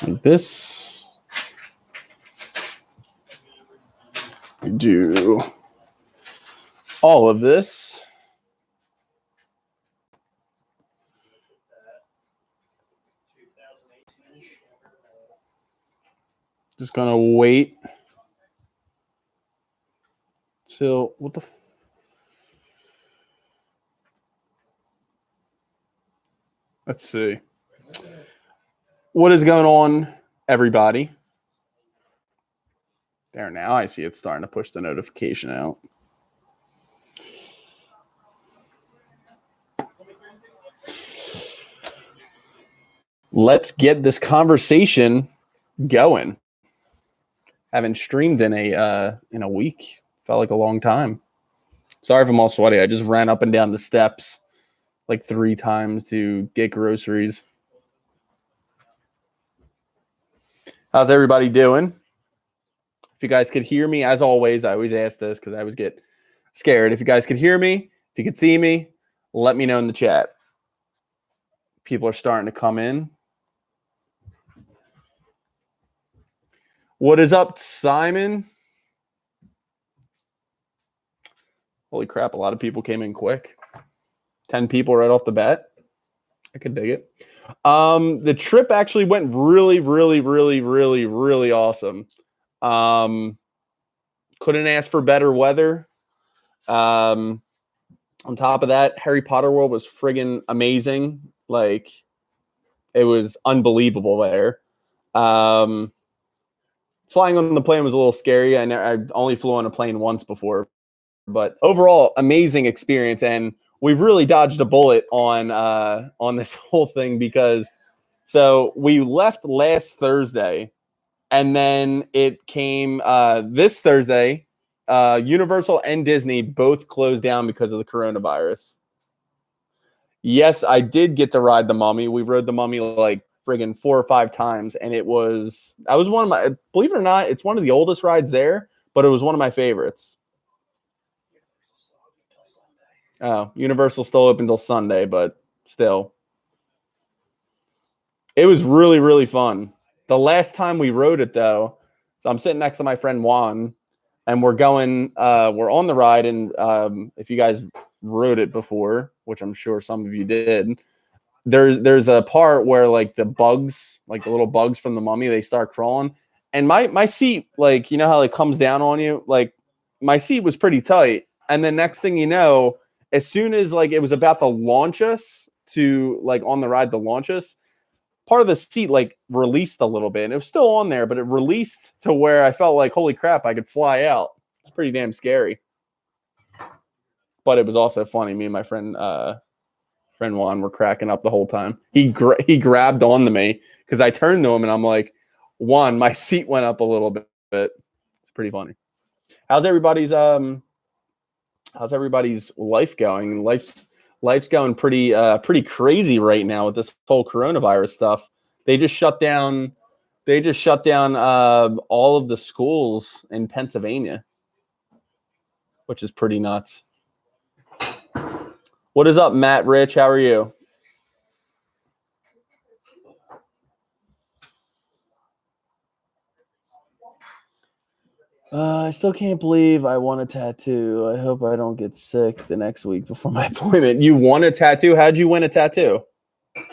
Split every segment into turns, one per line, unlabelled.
Like this. We do all of this. Just gonna wait till what the. Let's see. What is going on, everybody? There, now I see it starting to push the notification out. Let's get this conversation going. Haven't streamed in a week. Felt like a long time. Sorry if I'm all sweaty. I just ran up and down the steps like 3 times to get groceries. How's everybody doing? If you guys could hear me, as always, I always ask this because I always get scared. If you guys could hear me, if you could see me, let me know in the chat. People are starting to come in. What is up, Simon? Holy crap, a lot of people came in quick. 10 people right off the bat. I could dig it. The trip actually went really, really, really, really, really awesome. Couldn't ask for better weather. On top of that, Harry Potter World was friggin' amazing. Like, it was unbelievable there. Flying on the plane was a little scary. I only flew on a plane once before, but overall, amazing experience. And we've really dodged a bullet on this whole thing because so we left last Thursday, and then it came this Thursday. Universal and Disney both closed down because of the coronavirus. Yes, I did get to ride the Mummy. We rode the Mummy like friggin' 4 or 5 times, and that was one of my, believe it or not, it's one of the oldest rides there, but it was one of my favorites. Oh, Universal still open until Sunday, but still. It was really, really fun. The last time we rode it, though, so I'm sitting next to my friend Juan, and we're on the ride, and if you guys rode it before, which I'm sure some of you did, there's a part where like the bugs, like the little bugs from the Mummy, they start crawling, and my seat, like, you know how it comes down on you, like my seat was pretty tight, and then next thing you know, as soon as like it was about to launch us to like on the ride to launch us, part of the seat like released a little bit, and it was still on there, but it released to where I felt like, holy crap, I could fly out. It's pretty damn scary, but it was also funny. Me and my friend Juan were cracking up the whole time. He grabbed on to me because I turned to him and I'm like, Juan, my seat went up a little bit. It's pretty funny. How's everybody's life going? Life's going pretty crazy right now with this whole coronavirus stuff. They just shut down all of the schools in Pennsylvania, which is pretty nuts. What is up, Matt Rich? How are you? I still can't believe I want a tattoo. I hope I don't get sick the next week before my appointment. You want a tattoo? How'd you win a tattoo? I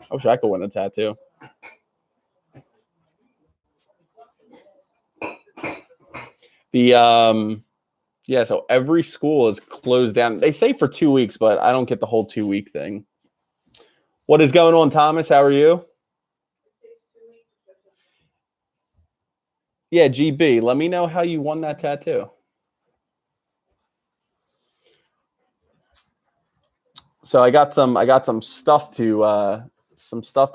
wish I could win a tattoo. Yeah, so every school is closed down. They say for 2 weeks, but I don't get the whole 2-week thing. What is going on, Thomas? How are you? Yeah, GB, let me know how you won that tattoo. So I got some stuff to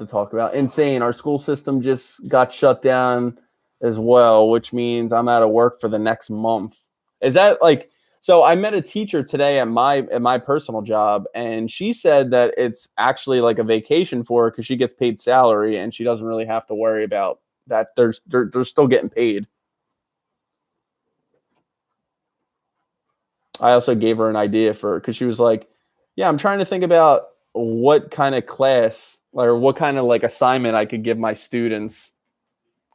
talk about. Insane. Our school system just got shut down as well, which means I'm out of work for the next month. Is that like, so I met a teacher today at my personal job, and she said that it's actually like a vacation for her because she gets paid salary and she doesn't really have to worry about that. They're still getting paid. I also gave her an idea because she was like, yeah, I'm trying to think about what kind of class or what kind of like assignment I could give my students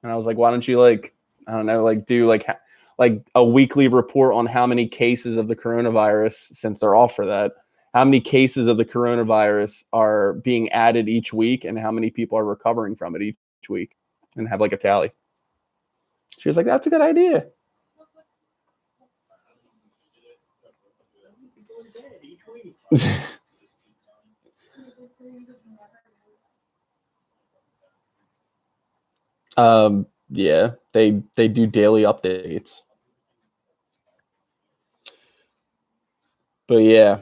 And I was like, why don't you like, I don't know, like do like a weekly report on how many cases of the coronavirus, since they're off for that, how many cases of the coronavirus are being added each week and how many people are recovering from it each week, and have like a tally. She was like, that's a good idea. Yeah, they do daily updates. But yeah,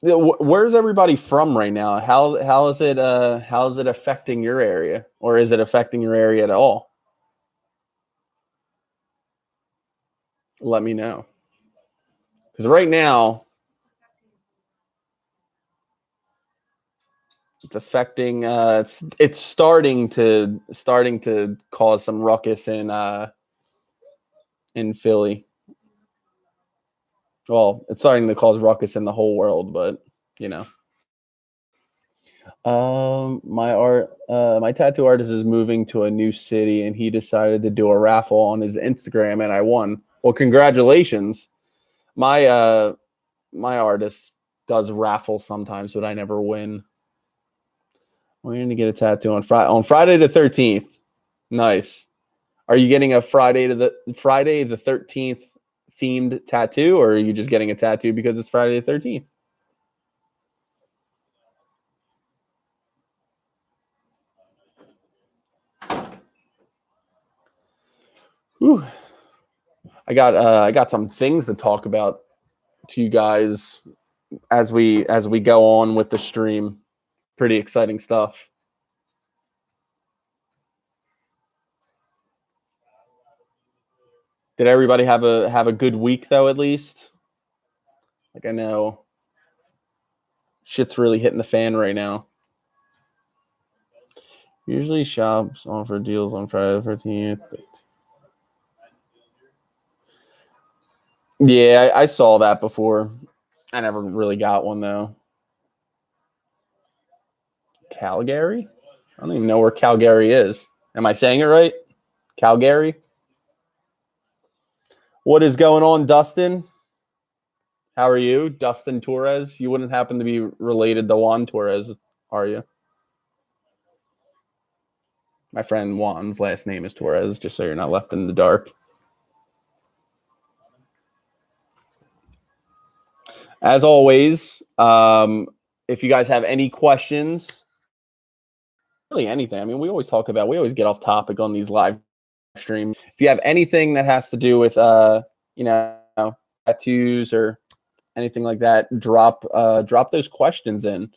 where's everybody from right now? How is it affecting your area, or is it affecting your area at all? Let me know, because right now it's affecting. It's starting to cause some ruckus in Philly. Well, it's starting to cause ruckus in the whole world, but you know. My tattoo artist is moving to a new city, and he decided to do a raffle on his Instagram, and I won. Well, congratulations. My artist does raffles sometimes, but I never win. We're going to get a tattoo on Friday the 13th. Nice. Are you getting a Friday the 13th themed tattoo, or are you just getting a tattoo because it's Friday the 13th? Whew. I got some things to talk about to you guys as we go on with the stream. Pretty exciting stuff. Did everybody have a good week though, at least? Like, I know shit's really hitting the fan right now. Usually shops offer deals on Friday the 13th. Yeah, I saw that before. I never really got one though. Calgary? I don't even know where Calgary is. Am I saying it right? Calgary? What is going on, Dustin? How are you? Dustin Torres? You wouldn't happen to be related to Juan Torres, are you? My friend Juan's last name is Torres, just so you're not left in the dark. As always, if you guys have any questions, really anything. I mean, we always get off topic on these live streams. If you have anything that has to do with tattoos or anything like that, drop those questions in.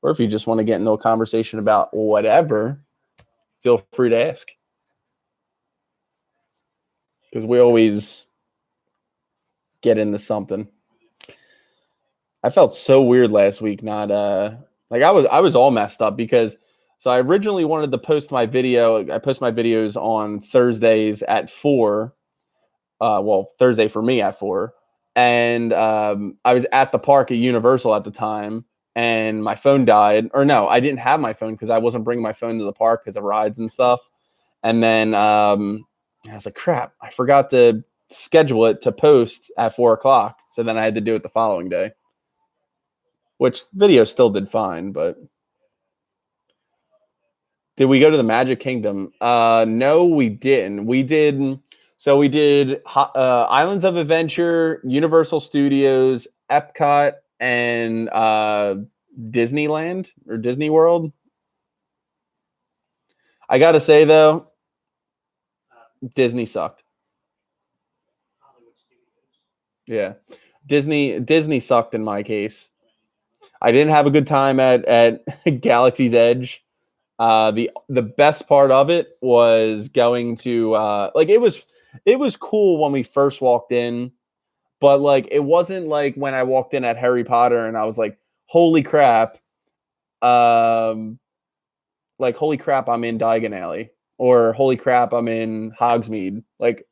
Or if you just want to get into a conversation about whatever, feel free to ask. Because we always get into something. I felt so weird last week. Not like I was all messed up because I originally wanted to post my video. I post my videos on Thursdays at 4. Well, Thursday for me at 4. And I was at the park at Universal at the time, and my phone died. Or no, I didn't have my phone because I wasn't bringing my phone to the park because of rides and stuff. And then I was like, crap, I forgot to schedule it to post at 4:00. So then I had to do it the following day. Which video still did fine, but did we go to the Magic Kingdom? No, we didn't. We did Islands of Adventure, Universal Studios, Epcot, and Disneyland or Disney World. I gotta say though, Disney sucked. Yeah, Disney sucked in my case. I didn't have a good time at Galaxy's Edge. The best part of it was going to like it was cool when we first walked in, but like it wasn't like when I walked in at Harry Potter and I was like, holy crap, holy crap, I'm in Diagon Alley, or holy crap, I'm in Hogsmeade. Like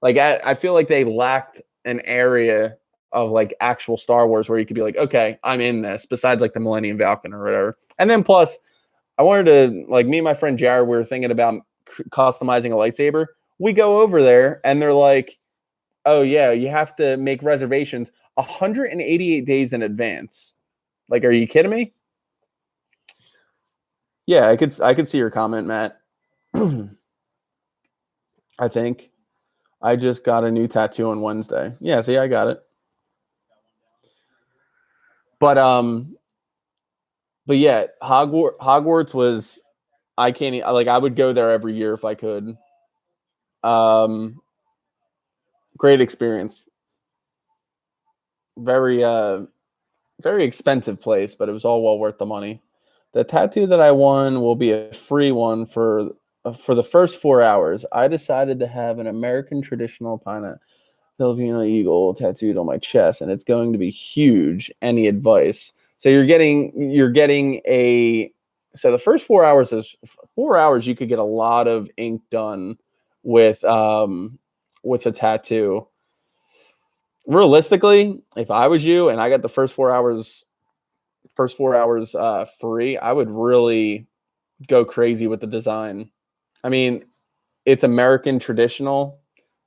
I feel like they lacked an area of like actual Star Wars where you could be like, okay, I'm in this, besides like the Millennium Falcon or whatever. And then plus I wanted to, like, me and my friend Jared, we were thinking about customizing a lightsaber. We go over there and they're like, oh yeah, you have to make reservations 188 days in advance. Like, are you kidding me? Yeah, I could see your comment, Matt. I think I just got a new tattoo on Wednesday. Yeah, see, I got it. But yeah, Hogwarts was, I can't, like, I would go there every year if I could. Great experience. Very very expensive place, but it was all well worth the money. The tattoo that I won will be a free one for the first 4 hours. I decided to have an American traditional Filipino eagle tattooed on my chest, and it's going to be huge. Any advice? So you're getting a, so the first 4 hours is 4 hours. You could get a lot of ink done with a tattoo. Realistically, if I was you and I got the first 4 hours free, I would really go crazy with the design. I mean, it's American traditional,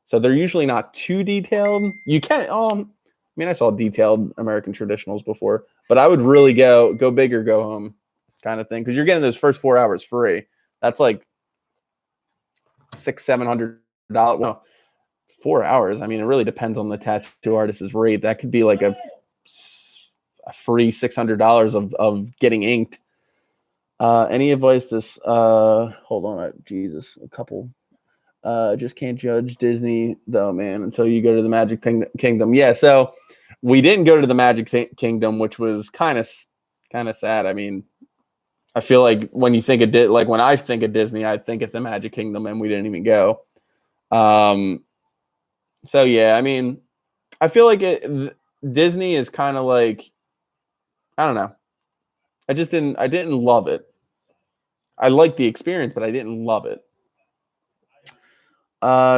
so they're usually not too detailed. You can't. I mean, I saw detailed American traditionals before, but I would really go big or go home, kind of thing, because you're getting those first 4 hours free. That's like $600-700. No, 4 hours. I mean, it really depends on the tattoo artist's rate. That could be like a free $600 of getting inked. Any advice? Hold on, Jesus, a couple. Just can't judge Disney though, man, until you go to the Magic Kingdom. Yeah, so we didn't go to the Magic Kingdom, which was kind of sad. I mean, I feel like when you think of like when I think of Disney, I think of the Magic Kingdom, and we didn't even go. So yeah, I mean, I feel like Disney is kind of like, I don't know. I didn't love it. I liked the experience, but I didn't love it.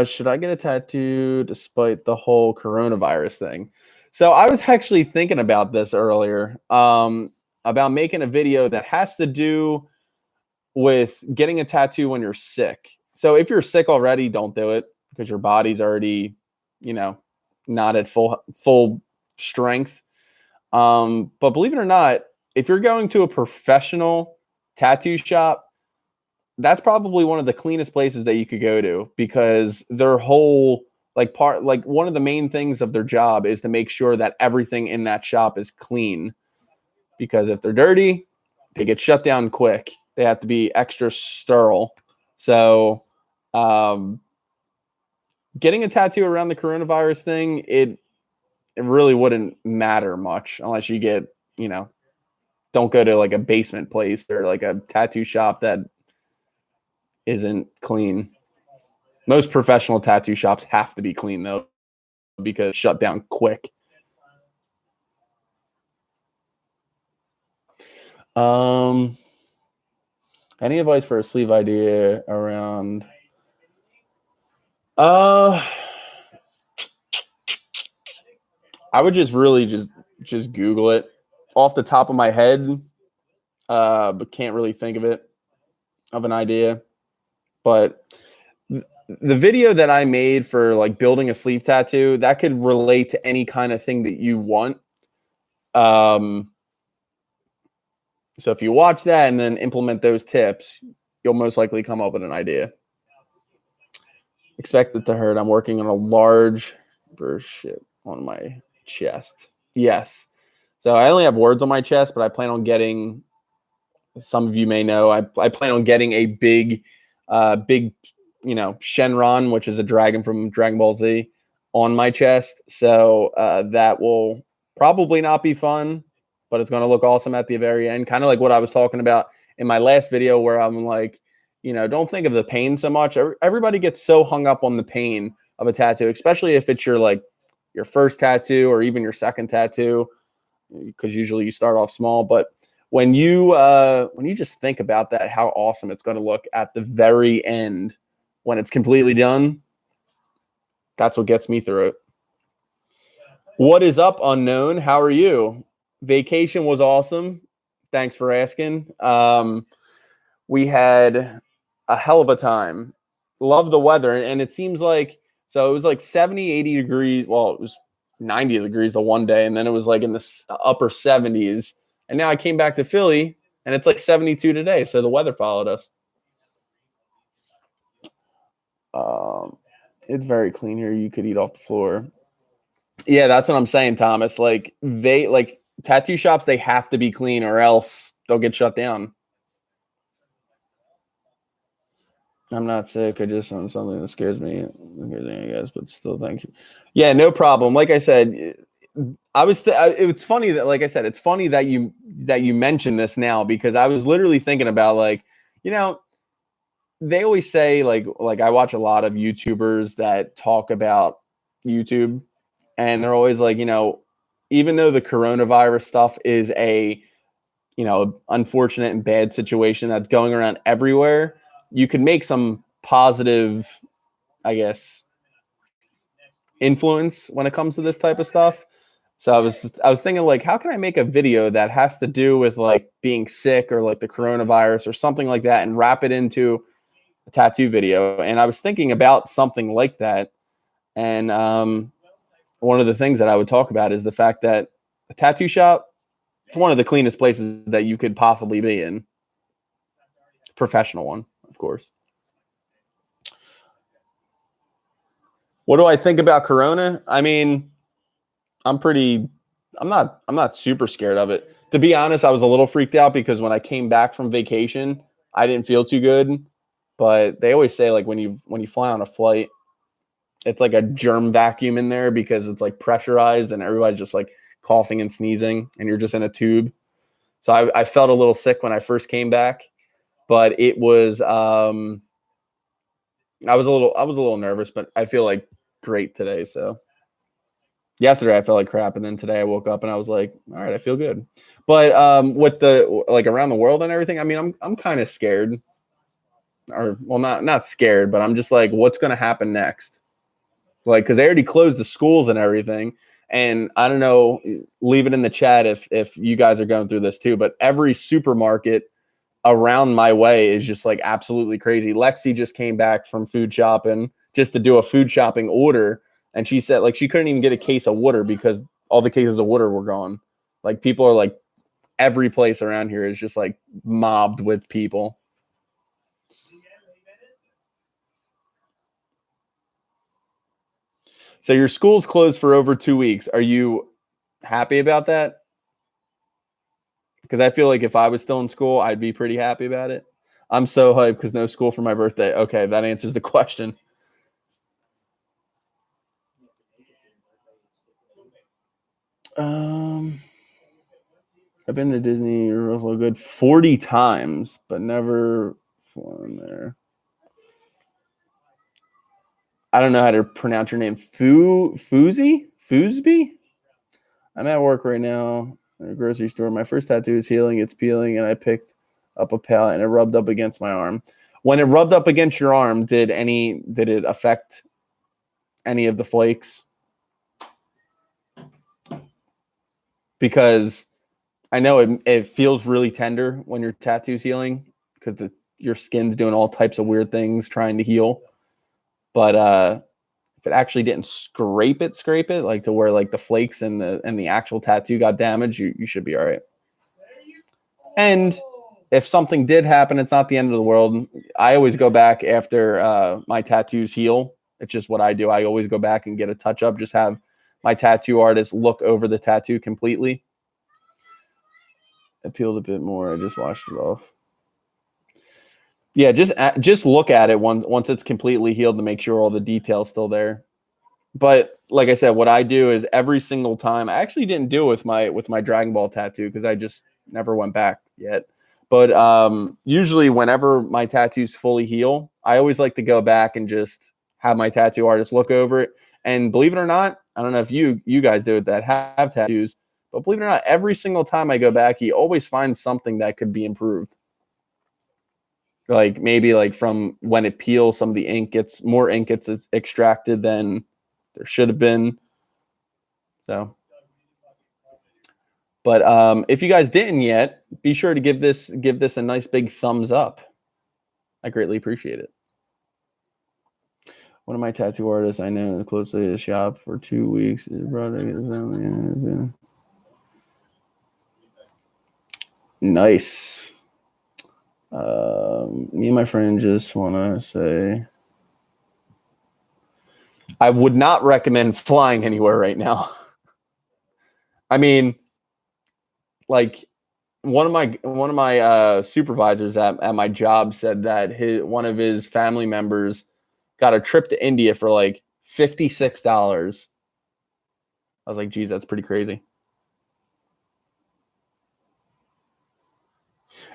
Should I get a tattoo despite the whole coronavirus thing? So I was actually thinking about this earlier, about making a video that has to do with getting a tattoo when you're sick. So if you're sick already, don't do it because your body's already, not at full strength. But believe it or not, if you're going to a professional tattoo shop, that's probably one of the cleanest places that you could go to, because their whole one of the main things of their job is to make sure that everything in that shop is clean, because if they're dirty, they get shut down quick. They have to be extra sterile. So getting a tattoo around the coronavirus thing, it really wouldn't matter much unless you get, don't go to like a basement place or like a tattoo shop that isn't clean. Most professional tattoo shops have to be clean though, because shut down quick. Any advice for a sleeve idea around? I would just really just Google it off the top of my head, but can't really think of an idea. But the video that I made for like building a sleeve tattoo, that could relate to any kind of thing that you want. So if you watch that and then implement those tips, you'll most likely come up with an idea. Expect it to hurt. I'm working on a large ship on my chest. Yes. So I only have words on my chest, but I plan on getting, some of you may know, I plan on getting a big, Shenron, which is a dragon from Dragon Ball Z, on my chest. So that will probably not be fun, but it's going to look awesome at the very end. Kind of like what I was talking about in my last video, where I'm like, don't think of the pain so much. Everybody gets so hung up on the pain of a tattoo, especially if it's your first tattoo or even your second tattoo, because usually you start off small. But when you just think about that, how awesome it's going to look at the very end when it's completely done, that's what gets me through it. What is up, Unknown? How are you? Vacation was awesome. Thanks for asking. We had a hell of a time. Love the weather. And it seems like, so it was like 70, 80 degrees. Well, it was 90 degrees the one day. And then it was like in the upper 70s. And now I came back to Philly and it's like 72 today. So the weather followed us. It's very clean here. You could eat off the floor. Yeah, that's what I'm saying, Thomas. Like tattoo shops, they have to be clean or else they'll get shut down. I'm not sick. I just on something that scares me, I guess, but still, thank you. Yeah, no problem. Like I said, it's funny that, like I said, it's funny that you mentioned this now, because I was literally thinking about, like, they always say, like I watch a lot of YouTubers that talk about YouTube, and they're always like, even though the coronavirus stuff is a, unfortunate and bad situation that's going around everywhere, you could make some positive, I guess, influence when it comes to this type of stuff. So I was thinking, like, how can I make a video that has to do with like being sick or like the coronavirus or something like that and wrap it into a tattoo video? And I was thinking about something like that. And one of the things that I would talk about is the fact that a tattoo shop, it's one of the cleanest places that you could possibly be in. Professional one, of course. What do I think about Corona? I mean, I'm not super scared of it. To be honest, I was a little freaked out because when I came back from vacation, I didn't feel too good. But they always say, like, when you fly on a flight, it's like a germ vacuum in there because it's like pressurized and everybody's just like coughing and sneezing and you're just in a tube. So I felt a little sick when I first came back, but it was I was a little nervous, but I feel like great today. So yesterday I felt like crap, and then today I woke up and I was like, all right, I feel good. But with the, like, around the world and everything, I mean, I'm kind of scared, or, well, not scared, but I'm just like, what's going to happen next? Like, because they already closed the schools and everything. And I don't know, leave it in the chat if you guys are going through this too, but every supermarket around my way is just like absolutely crazy. Lexi just came back from food shopping just to do a food shopping order. And she said, like, she couldn't even get a case of water because all the cases of water were gone. Like, people are like, every place around here is just like mobbed with people. So your school's closed for over 2 weeks. Are you happy about that? Because I feel like if I was still in school, I'd be pretty happy about it. I'm so hyped because no school for my birthday. Okay, that answers the question. I've been to Disney real good 40 times, but never flown there. I don't know how to pronounce your name. Foosby? I'm at work right now at a grocery store. My first tattoo is healing. It's peeling, and I picked up a palette and it rubbed up against my arm. When it rubbed up against your arm, did it affect any of the flakes? Because I know it feels really tender when your tattoo's healing because your skin's doing all types of weird things trying to heal. But if it actually didn't scrape it, like to where like the flakes and the actual tattoo got damaged, you should be all right. And if something did happen, it's not the end of the world. I always go back after my tattoos heal. It's just what I do. I always go back and get a touch up, just have my tattoo artist look over the tattoo completely. It peeled a bit more. I just washed it off. Yeah, just look at it once it's completely healed to make sure all the detail's still there. But like I said, what I do is every single time, I actually didn't do it with my Dragon Ball tattoo because I just never went back yet. But usually whenever my tattoos fully heal, I always like to go back and just have my tattoo artist look over it. And believe it or not, I don't know if you guys do it that have tattoos, but believe it or not, every single time I go back, he always finds something that could be improved. Like maybe like from when it peels, some of the ink gets extracted than there should have been. So, but if you guys didn't yet, be sure to give this a nice big thumbs up. I greatly appreciate it. One of my tattoo artists I know closely to the shop for 2 weeks. His brother, his family, nice. Me and my friend just want to say I would not recommend flying anywhere right now. I mean, like one of my supervisors at my job said that one of his family members got a trip to India for like $56. I was like, geez, that's pretty crazy.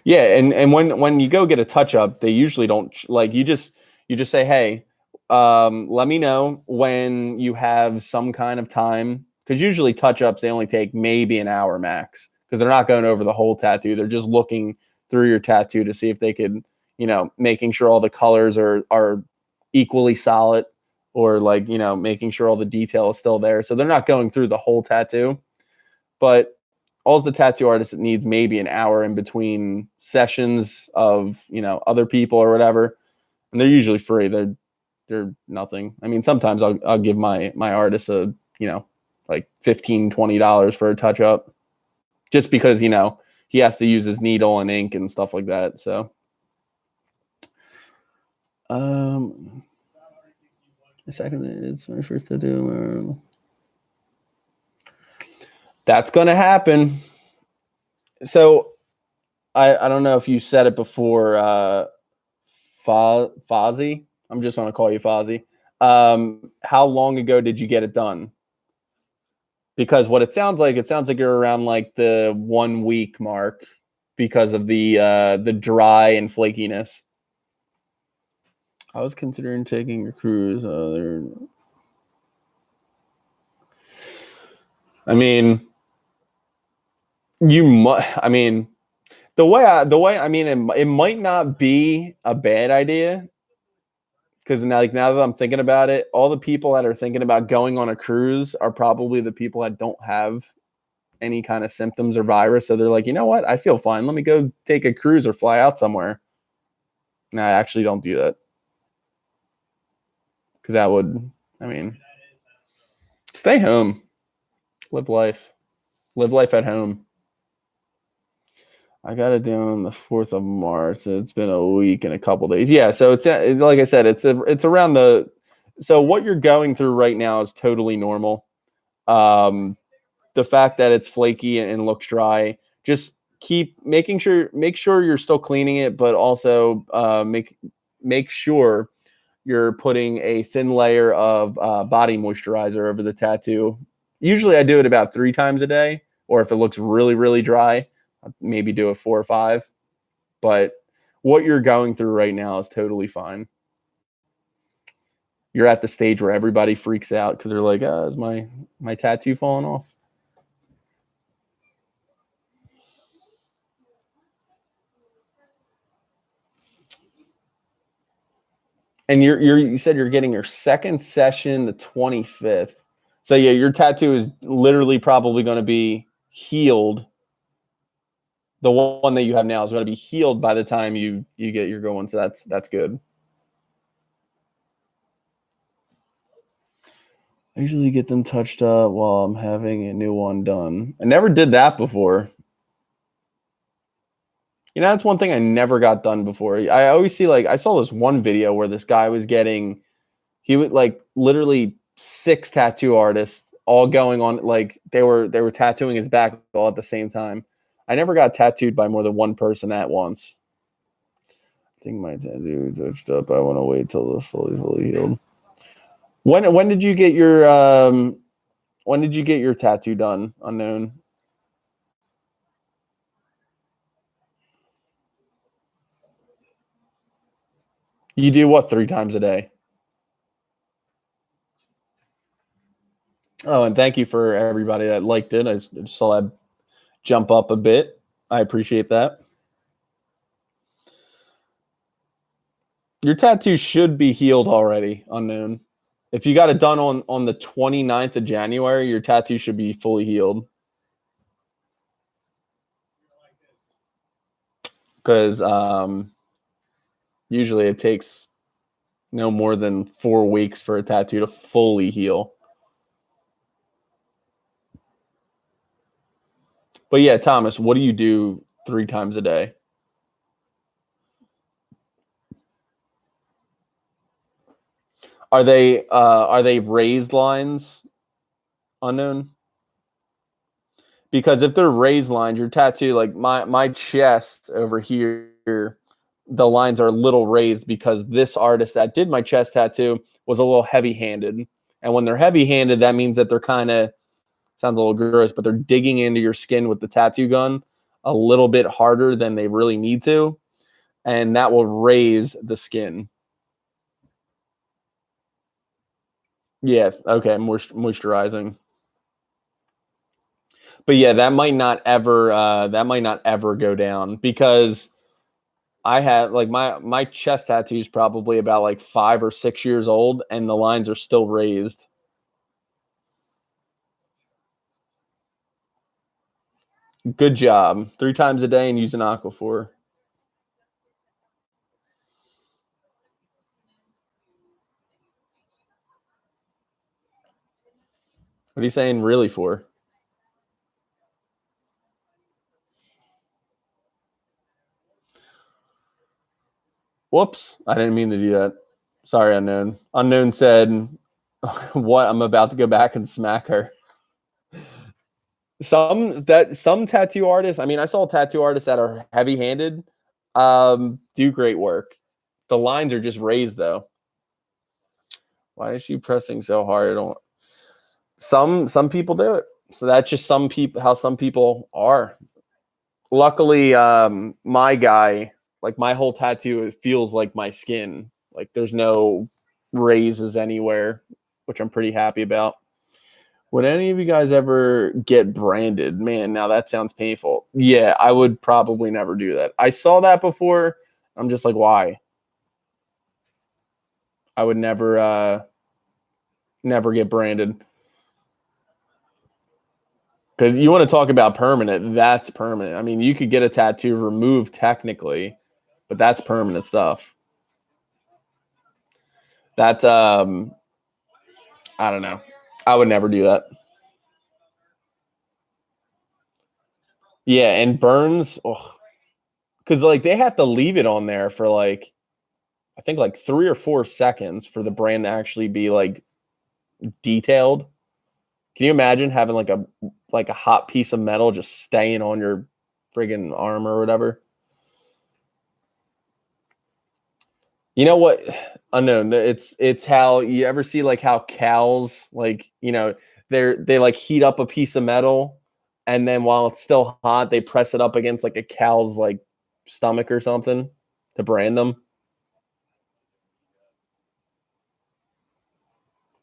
Yeah, and when you go get a touch up, they usually don't like you just say, hey, let me know when you have some kind of time, because usually touch ups they only take maybe an hour max, because they're not going over the whole tattoo. They're just looking through your tattoo to see if they could, making sure all the colors are equally solid, or like, making sure all the detail is still there. So they're not going through the whole tattoo, but all the tattoo artist needs maybe an hour in between sessions of, other people or whatever. And they're usually free. They're nothing. I mean, sometimes I'll give my artist a, like $15-$20 for a touch up, just because, he has to use his needle and ink and stuff like that. So, the second, it's my first tattoo. That's going to happen. So I don't know if you said it before, Fozzie. I'm just going to call you Fozzie. How long ago did you get it done? Because what it sounds like you're around like the 1 week mark because of the dry and flakiness. I was considering taking a cruise. I mean, you might. I mean, the way I mean, it might not be a bad idea, because now that I'm thinking about it, all the people that are thinking about going on a cruise are probably the people that don't have any kind of symptoms or virus. So they're like, you know what? I feel fine. Let me go take a cruise or fly out somewhere. No, I actually don't do that, because that would, I mean, stay home, live life at home. I got it done on the 4th of March. So it's been a week and a couple days. Yeah, so it's like I said, it's around the. So what you're going through right now is totally normal. The fact that it's flaky and looks dry, just make sure you're still cleaning it, but also make sure you're putting a thin layer of body moisturizer over the tattoo. Usually I do it about 3 times a day, or if it looks really, really dry, I'll maybe do it 4 or 5. But what you're going through right now is totally fine. You're at the stage where everybody freaks out because they're like, is my tattoo falling off? And you said you're getting your second session the 25th. So yeah, your tattoo is literally probably going to be healed. The one that you have now is going to be healed by the time you get your going. So that's good. I usually get them touched up while I'm having a new one done. I never did that before. That's one thing I never got done before. I always see, like, I saw this one video where this guy was he would like literally 6 tattoo artists all going on, like they were tattooing his back all at the same time. I never got tattooed by more than one person at once. I think my tattoo touched up. I want to wait till it's fully healed. When did you get your tattoo done, Unknown? You do what, 3 times a day? Oh, and thank you for everybody that liked it. I just saw that jump up a bit. I appreciate that. Your tattoo should be healed already, Unknown. If you got it done on the 29th of January, your tattoo should be fully healed. Because Usually it takes no more than 4 weeks for a tattoo to fully heal. But yeah, Thomas, what do you do 3 times a day? Are they raised lines? Unknown? Because if they're raised lines, your tattoo, like my chest over here, the lines are a little raised because this artist that did my chest tattoo was a little heavy handed. And when they're heavy handed, that means that they're kind of, sounds a little gross, but they're digging into your skin with the tattoo gun a little bit harder than they really need to. And that will raise the skin. Yeah. Okay. Moisturizing. But yeah, that might not ever go down because I have like my chest tattoo is probably about like 5 or 6 years old, and the lines are still raised. Good job. 3 times a day and use an Aquaphor. What are you saying really for? Whoops. I didn't mean to do that. Sorry, Unknown. Unknown said, what? I'm about to go back and smack her. Some tattoo artists, I mean, I saw tattoo artists that are heavy-handed do great work. The lines are just raised though. Why is she pressing so hard? I don't. Some people do it. So that's just some people how some people are. Luckily, my guy, like my whole tattoo, it feels like my skin. Like there's no raises anywhere, which I'm pretty happy about. Would any of you guys ever get branded? Man, now that sounds painful. Yeah, I would probably never do that. I saw that before. I'm just like, why? I would never get branded. Because you want to talk about permanent, that's permanent. I mean, you could get a tattoo removed technically, but that's permanent stuff. That's I don't know. I would never do that. Yeah, and burns, because like they have to leave it on there for like I think like 3 or 4 seconds for the brand to actually be like detailed. Can you imagine having like a hot piece of metal just staying on your friggin' arm or whatever? You know what? Unknown. It's how you ever see like how cows like they like heat up a piece of metal, and then while it's still hot, they press it up against like a cow's like stomach or something to brand them.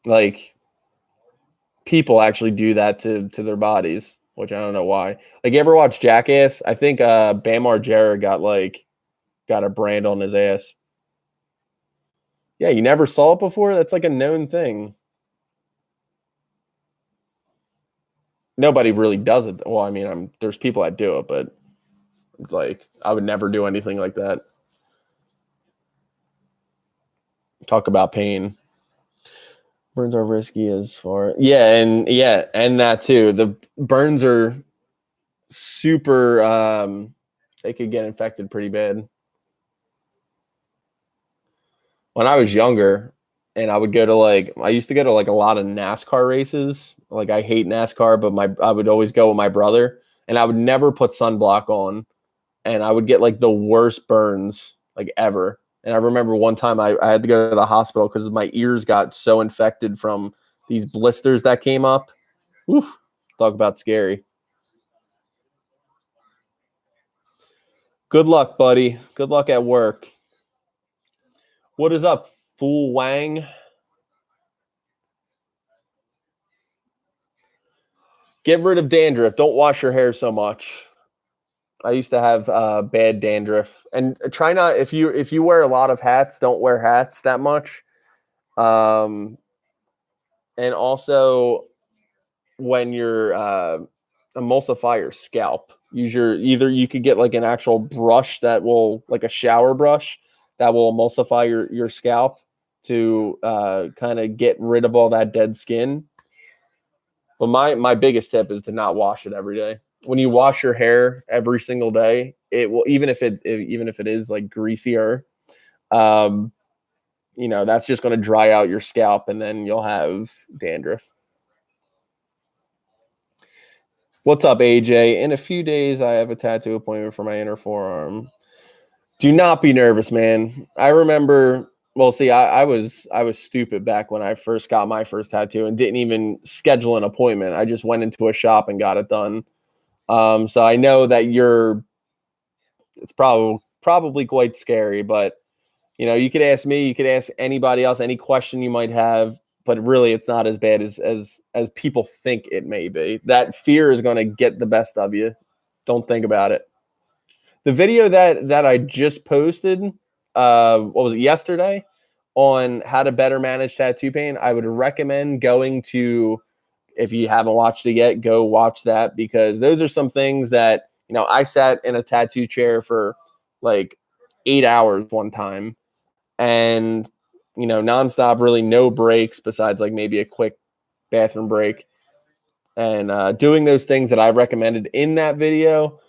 Like people actually do that to their bodies, which I don't know why. Like you ever watch Jackass? I think Bam Margera got a brand on his ass. Yeah, you never saw it before? That's like a known thing. Nobody really does it. Well, I mean, there's people that do it, but like I would never do anything like that. Talk about pain. Burns are risky as far. And that too. The burns are super they could get infected pretty bad. When I was younger and I would go to like I used to go to like a lot of NASCAR races. Like I hate NASCAR, but my I would always go with my brother and I would never put sunblock on and I would get like the worst burns like ever. And I remember one time I had to go to the hospital because my ears got so infected from these blisters that came up. Oof, talk about scary. Good luck, buddy. Good luck at work. What is up, Fool Wang? Get rid of dandruff. Don't wash your hair so much. I used to have bad dandruff, and try not if you wear a lot of hats, don't wear hats that much. Um, and also when you're emulsify your scalp, use your either you could get like an actual brush that will like a shower brush that will emulsify your scalp to kind of get rid of all that dead skin. But my biggest tip is to not wash it every day. When you wash your hair every single day, it will, even if it is like greasier, that's just going to dry out your scalp, and then you'll have dandruff. What's up, AJ? In a few days, I have a tattoo appointment for my inner forearm. Do not be nervous, man. I remember. Well, see, I was stupid back when I first got my first tattoo and didn't even schedule an appointment. I just went into a shop and got it done. So I know that it's probably quite scary, but you could ask me, you could ask anybody else, any question you might have, but really it's not as bad as people think it may be. That fear is going to get the best of you. Don't think about it. The video that I just posted, what was it, yesterday, on how to better manage tattoo pain, I would recommend going to, if you haven't watched it yet, go watch that, because those are some things that, I sat in a tattoo chair for like 8 hours one time, and, nonstop, really no breaks besides like maybe a quick bathroom break. And doing those things that I recommended in that video,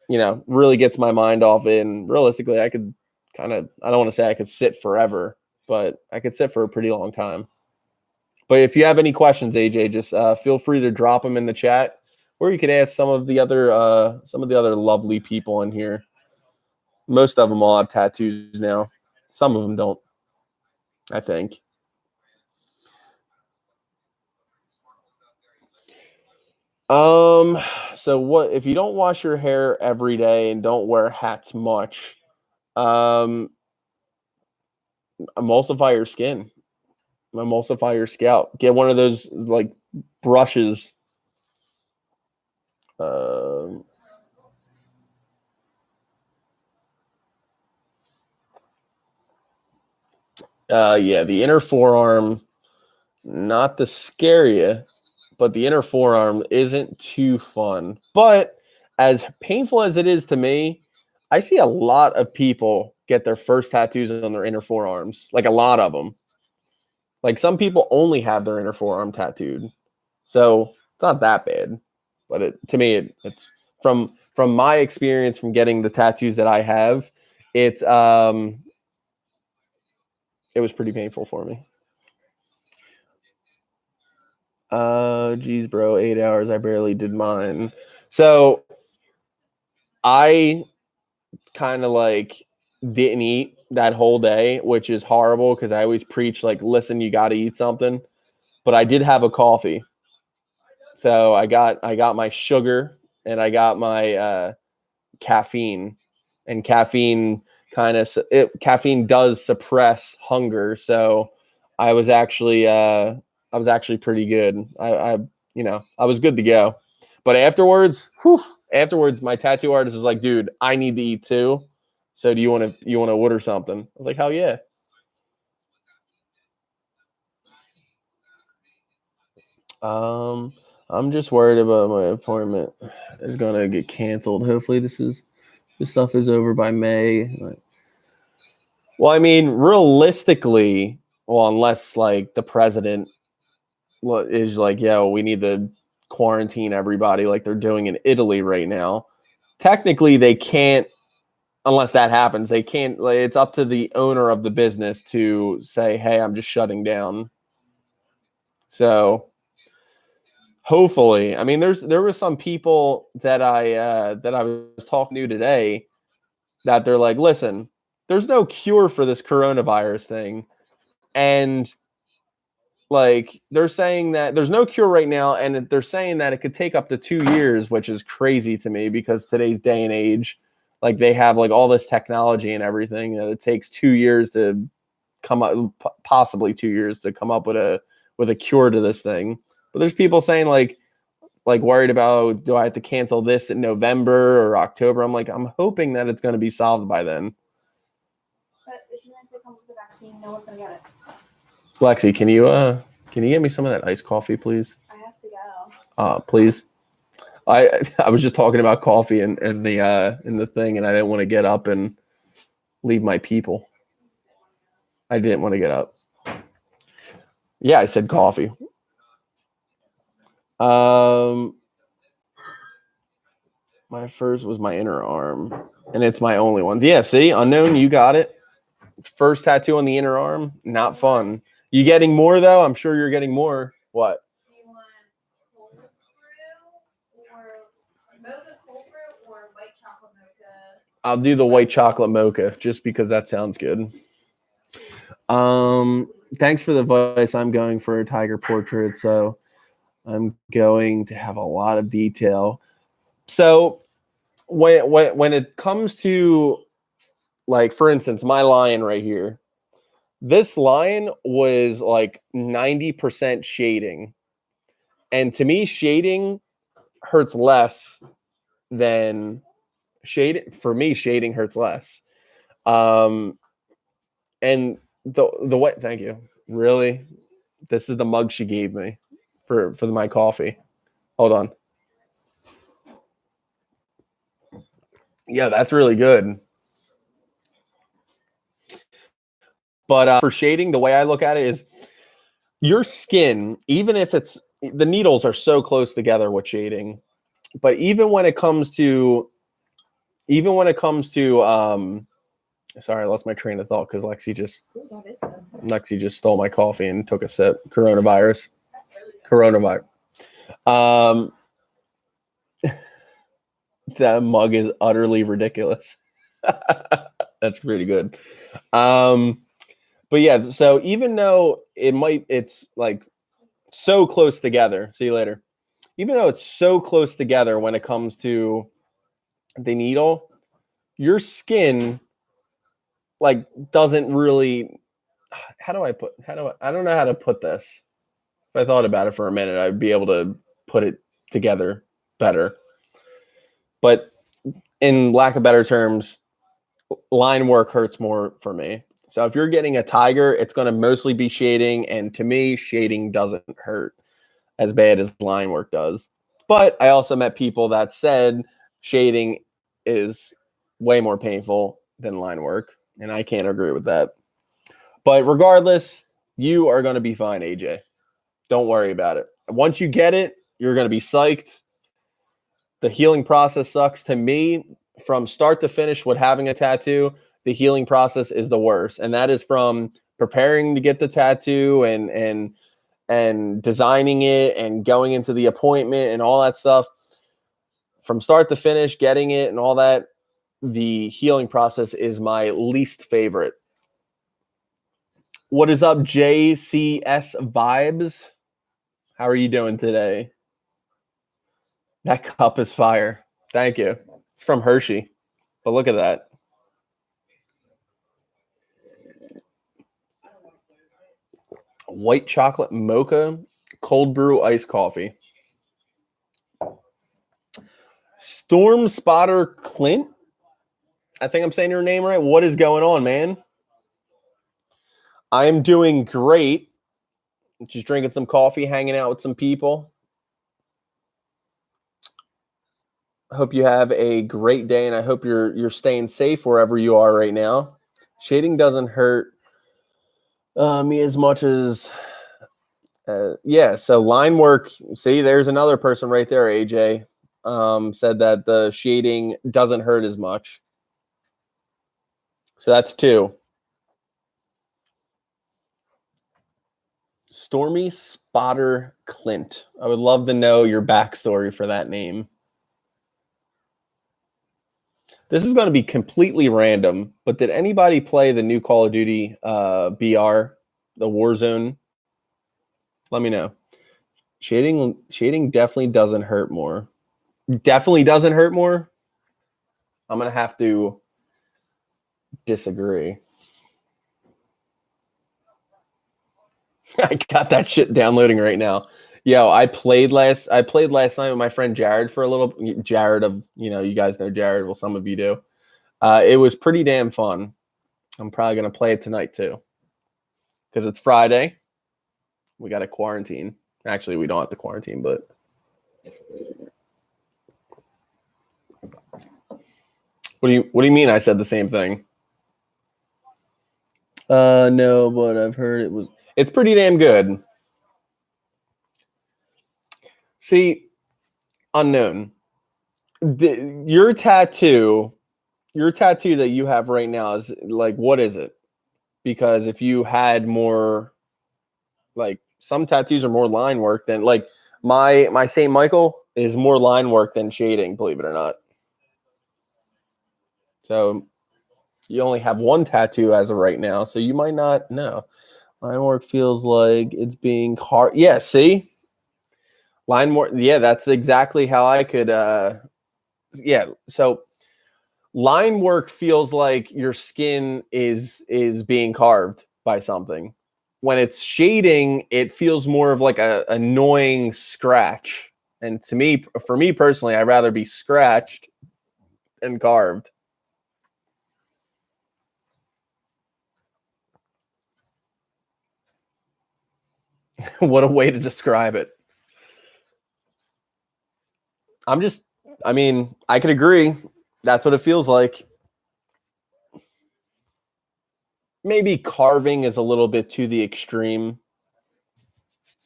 really gets my mind off it. And realistically, I could I don't want to say I could sit forever, but I could sit for a pretty long time. But if you have any questions, AJ, just feel free to drop them in the chat, or you could ask some of the other lovely people in here. Most of them all have tattoos now. Some of them don't, I think. So what if you don't wash your hair every day and don't wear hats much? Emulsify your skin. Emulsify your scalp. Get one of those like brushes. Yeah, the inner forearm, not to scare you, but the inner forearm isn't too fun. But as painful as it is to me, I see a lot of people get their first tattoos on their inner forearms. Like a lot of them. Like some people only have their inner forearm tattooed. So it's not that bad. But to me, it's from my experience from getting the tattoos that I have, it was pretty painful for me. Geez, bro, 8 hours. I barely did mine. So I kind of like didn't eat that whole day, which is horrible because I always preach like, listen, you got to eat something. But I did have a coffee. So I got my sugar and I got my caffeine, and caffeine caffeine does suppress hunger. So I was actually pretty good. I was good to go. But afterwards, my tattoo artist was like, dude, I need to eat too. So do you want to order something? I was like, hell yeah. I'm just worried about my appointment. It's gonna get canceled. Hopefully this stuff is over by May. Well, I mean, realistically, unless like the president is like, yo, we need to quarantine everybody like they're doing in Italy right now. Technically, they can't, unless that happens, they can't, like, it's up to the owner of the business to say, hey, I'm just shutting down. So hopefully, I mean, there were some people that I was talking to today that they're like, listen, there's no cure for this coronavirus thing. And like they're saying that there's no cure right now, and they're saying that it could take up to 2 years, which is crazy to me because today's day and age, like they have like all this technology and everything that it takes 2 years to come up, possibly 2 years to come up with a cure to this thing. But there's people saying like worried about, do I have to cancel this in November or October? I'm like, I'm hoping that it's going to be solved by then.
But if you want to come with the vaccine, no one's going to get it.
Lexi, can you get me some of that iced coffee, please?
I have to go.
Please. I was just talking about coffee and the thing, and I didn't want to get up and leave my people. I didn't want to get up. Yeah, I said coffee. My first was my inner arm, and it's my only one. Yeah, see, unknown, you got it. First tattoo on the inner arm, not fun. You getting more though? I'm sure you're getting more. What?
Do you want cold brew or mocha cold brew or white chocolate mocha?
I'll do the white chocolate mocha just because that sounds good. Thanks for the advice. I'm going for a tiger portrait, so I'm going to have a lot of detail. So when it comes to, like, for instance, my lion right here, this lion was like 90% shading. And to me, shading hurts less than shading. For me, shading hurts less. And the way, thank you. Really? This is the mug she gave me for my coffee. Hold on. Yeah, that's really good. But for shading, the way I look at it is your skin, even if it's, the needles are so close together with shading, but even when it comes to sorry, I lost my train of thought because Lexi just stole my coffee and took a sip. Coronavirus. That mug is utterly ridiculous. That's pretty good. But yeah, so even though it's like so close together, see you later. Even though it's so close together when it comes to the needle, your skin like doesn't really, I don't know how to put this. If I thought about it for a minute, I'd be able to put it together better. But in lack of better terms, line work hurts more for me. So if you're getting a tiger, it's going to mostly be shading. And to me, shading doesn't hurt as bad as line work does. But I also met people that said shading is way more painful than line work. And I can't agree with that. But regardless, you are going to be fine, AJ. Don't worry about it. Once you get it, you're going to be psyched. The healing process sucks. To me, from start to finish with having a tattoo, the healing process is the worst. And that is from preparing to get the tattoo and designing it and going into the appointment and all that stuff. From start to finish, getting it and all that, the healing process is my least favorite. What is up, JCS Vibes? How are you doing today? That cup is fire. Thank you. It's from Hershey. But look at that. White chocolate mocha, cold brew iced coffee. Storm Spotter Clint. I think I'm saying your name right. What is going on, man? I am doing great. Just drinking some coffee, hanging out with some people. Hope you have a great day, and I hope you're staying safe wherever you are right now. Shading doesn't hurt me as much as yeah. So line work. See, there's another person right there. AJ said that the shading doesn't hurt as much. So that's 2. Stormy Spotter Clint. I would love to know your backstory for that name. This is going to be completely random, but did anybody play the new Call of Duty BR, the Warzone? Let me know. Shading definitely doesn't hurt more. Definitely doesn't hurt more? I'm going to have to disagree. I got that shit downloading right now. Yo, I played last night with my friend Jared for a little. Jared of, you guys know Jared. Well, some of you do. It was pretty damn fun. I'm probably going to play it tonight too. Because it's Friday. We got to quarantine. Actually, we don't have to quarantine, but. What do you mean I said the same thing? No, but I've heard it's pretty damn good. See, unknown. Your tattoo that you have right now is like, what is it? Because if you had more, like, some tattoos are more line work than, like, my St. Michael is more line work than shading, believe it or not. So you only have one tattoo as of right now, so you might not know. Line work feels like it's being hard. Yeah, see? Line work, yeah, that's exactly how I could yeah, so line work feels like your skin is being carved by something. When it's shading, it feels more of like a annoying scratch. And to me, for me personally, I'd rather be scratched and carved. What a way to describe it. I mean, I could agree. That's what it feels like. Maybe carving is a little bit to the extreme.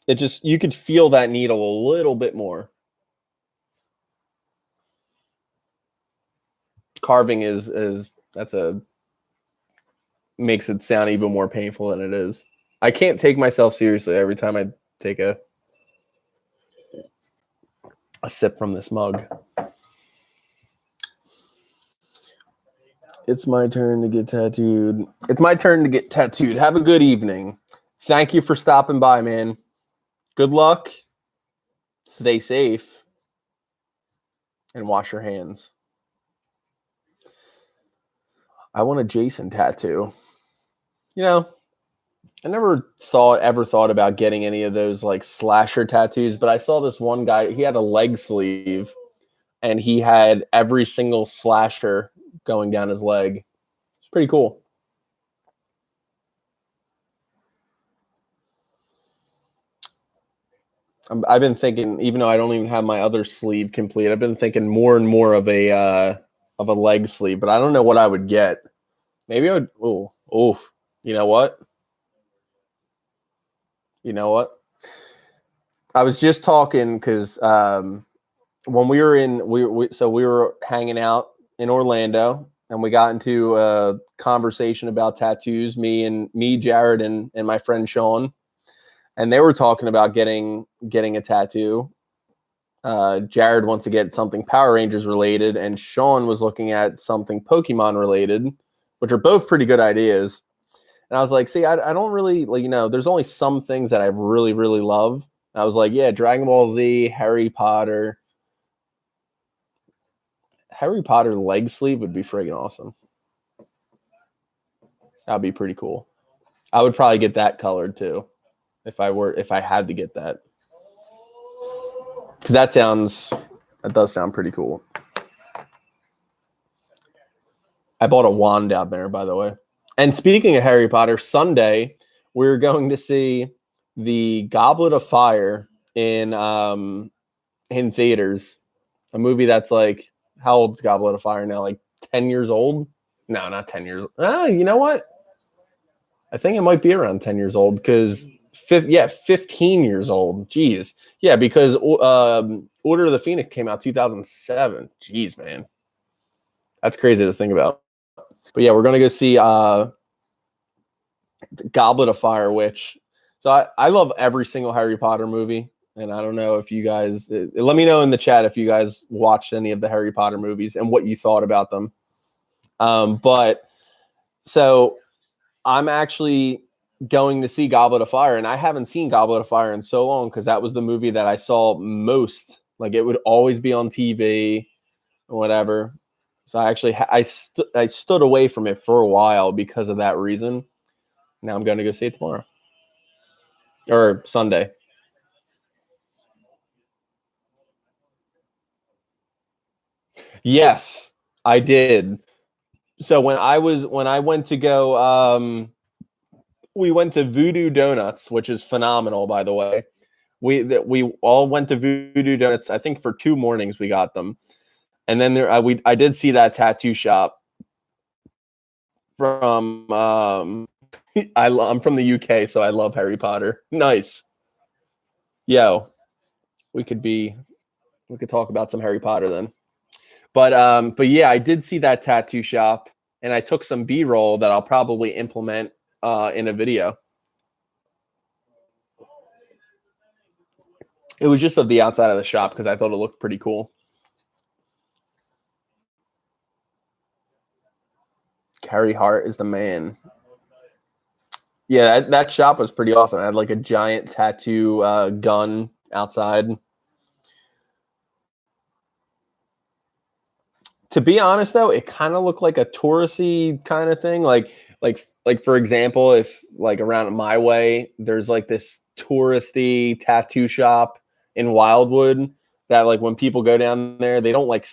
It just, you could feel that needle a little bit more. Carving is makes it sound even more painful than it is. I can't take myself seriously every time I take a sip from this mug. It's my turn to get tattooed. It's my turn to get tattooed. Have a good evening. Thank you for stopping by, man. Good luck. Stay safe. And wash your hands. I want a Jason tattoo. You know, I never ever thought about getting any of those like slasher tattoos, but I saw this one guy, he had a leg sleeve and he had every single slasher going down his leg. It's pretty cool. I've been thinking, even though I don't even have my other sleeve complete, I've been thinking more and more of a leg sleeve, but I don't know what I would get. Maybe I would. Oh, you know what? I was just talking because when we were we were hanging out in Orlando and we got into a conversation about tattoos. Me, Jared, and my friend Sean, and they were talking about getting a tattoo. Jared wants to get something Power Rangers related, and Sean was looking at something Pokemon related, which are both pretty good ideas. And I was like, see, I don't really, like, there's only some things that I really, really love. I was like, yeah, Dragon Ball Z, Harry Potter. Harry Potter leg sleeve would be friggin' awesome. That'd be pretty cool. I would probably get that colored too, if I had to get that. Because that does sound pretty cool. I bought a wand out there, by the way. And speaking of Harry Potter, Sunday we're going to see the Goblet of Fire in theaters. A movie that's like, how old is Goblet of Fire now? Like 10 years old? No, not 10 years. You know what? I think it might be around 10 years old because 15 years old. Jeez. Yeah, because Order of the Phoenix came out 2007. Jeez, man. That's crazy to think about. But yeah, we're going to go see Goblet of Fire, which, so I love every single Harry Potter movie. And I don't know if you guys, let me know in the chat if you guys watched any of the Harry Potter movies and what you thought about them. But so I'm actually going to see Goblet of Fire, and I haven't seen Goblet of Fire in so long because that was the movie that I saw most. Like, it would always be on TV or whatever. So I actually I stood away from it for a while because of that reason. Now I'm going to go see it tomorrow or Sunday. Yes, I did. So when I went to go, we went to Voodoo Donuts, which is phenomenal, by the way. We all went to Voodoo Donuts. I think for 2 mornings we got them, and then I did see that tattoo shop from I'm from the UK, so I love Harry Potter. Nice. Yo, we could talk about some Harry Potter then. But yeah, I did see that tattoo shop, and I took some B-roll that I'll probably implement in a video. It was just of the outside of the shop because I thought it looked pretty cool. Carrie Hart is the man. Yeah, that shop was pretty awesome. I had like a giant tattoo gun outside. To be honest, though, it kind of looked like a touristy kind of thing. Like for example, if like around my way, there's like this touristy tattoo shop in Wildwood that like when people go down there, they don't like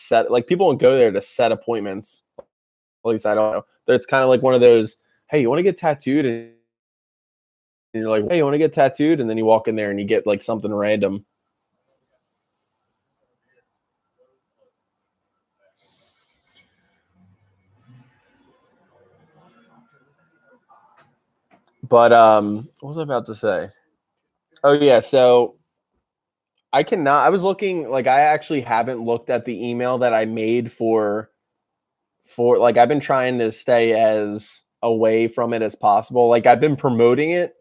people don't go there to set appointments. At least I don't know. But it's kind of like one of those, hey, you want to get tattooed? And you're like, hey, you want to get tattooed? And then you walk in there and you get like something random. But what was I about to say? Oh yeah, so I was looking, like I actually haven't looked at the email that I made for like I've been trying to stay as away from it as possible. Like I've been promoting it,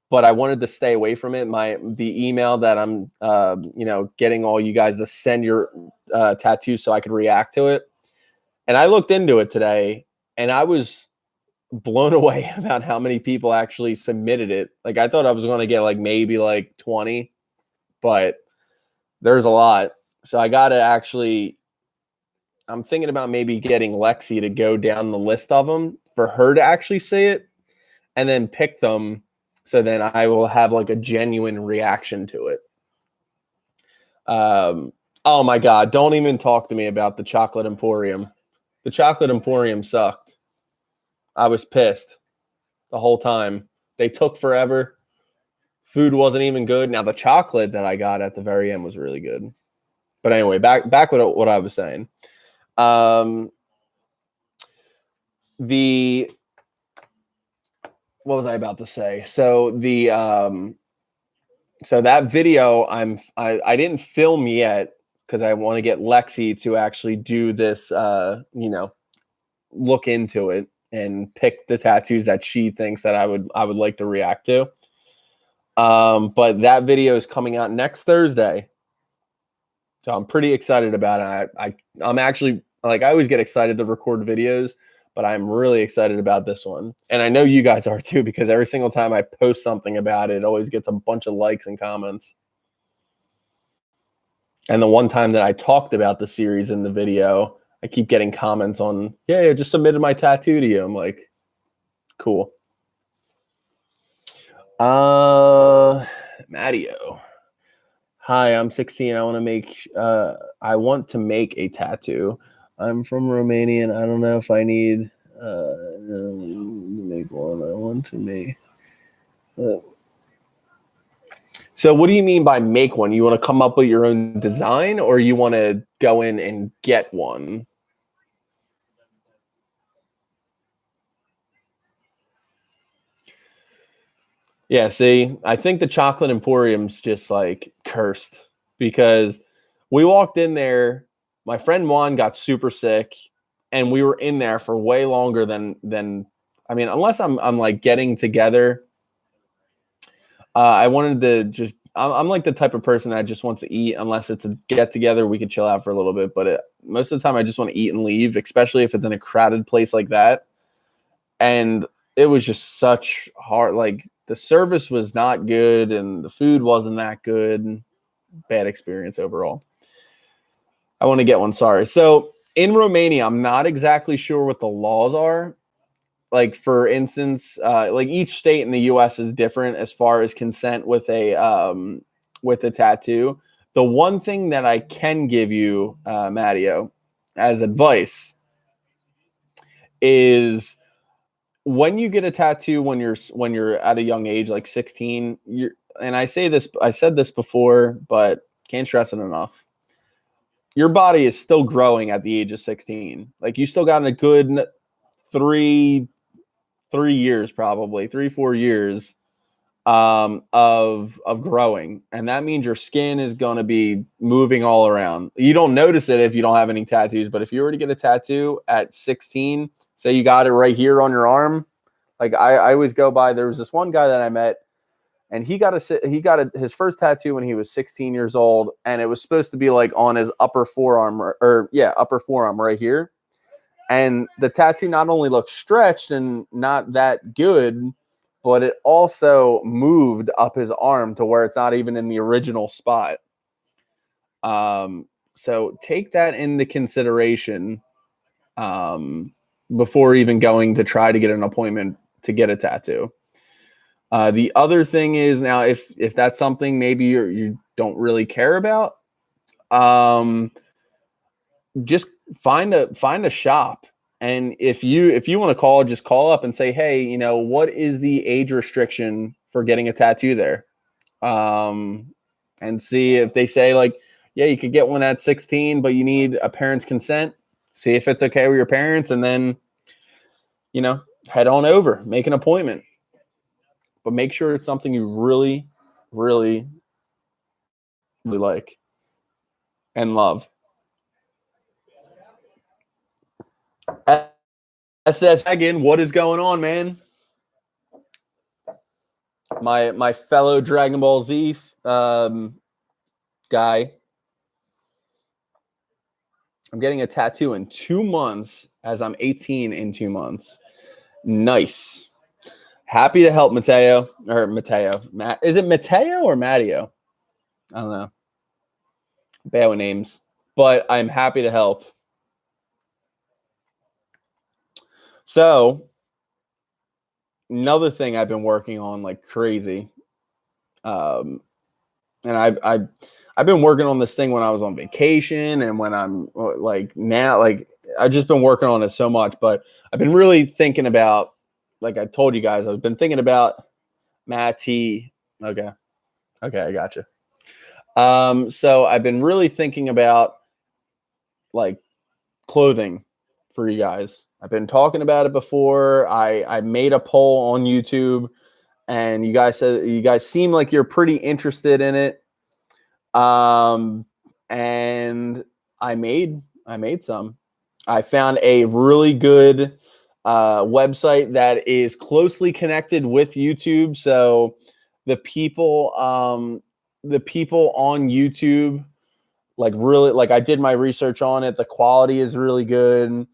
but I wanted to stay away from it. The email that I'm getting all you guys to send your tattoos so I could react to it. And I looked into it today and I was blown away about how many people actually submitted it. Like I thought I was going to get like maybe like 20, but there's a lot. So I got to actually, I'm thinking about maybe getting Lexi to go down the list of them for her to actually see it and then pick them. So then I will have like a genuine reaction to it. Oh my God. Don't even talk to me about the Chocolate Emporium. The Chocolate Emporium sucked. I was pissed the whole time. They took forever. Food wasn't even good. Now the chocolate that I got at the very end was really good. But anyway, back with what I was saying. What was I about to say? So so that video I didn't film yet because I want to get Lexi to actually do this look into it and pick the tattoos that she thinks that I would like to react to. But that video is coming out next Thursday. So I'm pretty excited about it. I'm actually, like, I always get excited to record videos, but I'm really excited about this one. And I know you guys are too, because every single time I post something about it, it always gets a bunch of likes and comments. And the one time that I talked about the series in the video, I keep getting comments on, yeah, I just submitted my tattoo to you. I'm like, cool. Mattio. Hi, I'm 16. I want to make a tattoo. I'm from Romania and I don't know if I need to make one. I want to make. So what do you mean by make one? You want to come up with your own design, or you want to go in and get one? Yeah, see, I think the Chocolate Emporium's just like cursed because we walked in there. My friend Juan got super sick, and we were in there for way longer than I mean, unless I'm like getting together. I wanted to just. I'm like the type of person that just wants to eat. Unless it's a get together, we could chill out for a little bit. But most of the time, I just want to eat and leave, especially if it's in a crowded place like that. And it was just such hard. Like the service was not good, and the food wasn't that good. Bad experience overall. I want to get one. Sorry. So in Romania, I'm not exactly sure what the laws are. Like for instance, like each state in the U.S. is different as far as consent with a tattoo. The one thing that I can give you, Mattio, as advice is when you get a tattoo when you're at a young age, like 16. And I said this before, but can't stress it enough. Your body is still growing at the age of 16. Like you still got a good three 3 years, probably 3-4 years of growing, and that means your skin is going to be moving all around. You don't notice it if you don't have any tattoos, but if you were to get a tattoo at 16, say you got it right here on your arm, like I always go by. There was this one guy that I met, and he got his first tattoo when he was 16 years old, and it was supposed to be like on his upper forearm upper forearm right here. And the tattoo not only looked stretched and not that good, but it also moved up his arm to where it's not even in the original spot. So take that into consideration before even going to try to get an appointment to get a tattoo. The other thing is, now if that's something maybe you don't really care about, just find a shop. And if you want to call, just call up and say, hey, what is the age restriction for getting a tattoo there? And see if they say like, yeah, you could get one at 16, but you need a parent's consent. See if it's okay with your parents, and then, head on over, make an appointment. But make sure it's something you really, really, really like and love. SS again, what is going on, man? My fellow Dragon Ball Z guy. I'm getting a tattoo in 2 months, as I'm 18 in 2 months. Nice. Happy to help Mateo. Is it Mateo or Matteo? I don't know. Bad with names. But I'm happy to help. So, another thing I've been working on like crazy. And I've been working on this thing when I was on vacation, and when I'm like now, like I've just been working on it so much. But I've been really thinking about, like I told you guys, I've been thinking about Matty. Okay, I got you. So I've been really thinking about like clothing for you guys. I've been talking about it before. I made a poll on YouTube, and you guys said you guys seem like you're pretty interested in it. And I made some. I found a really good website that is closely connected with YouTube. So the people on YouTube, like really, like I did my research on it. The quality is really good.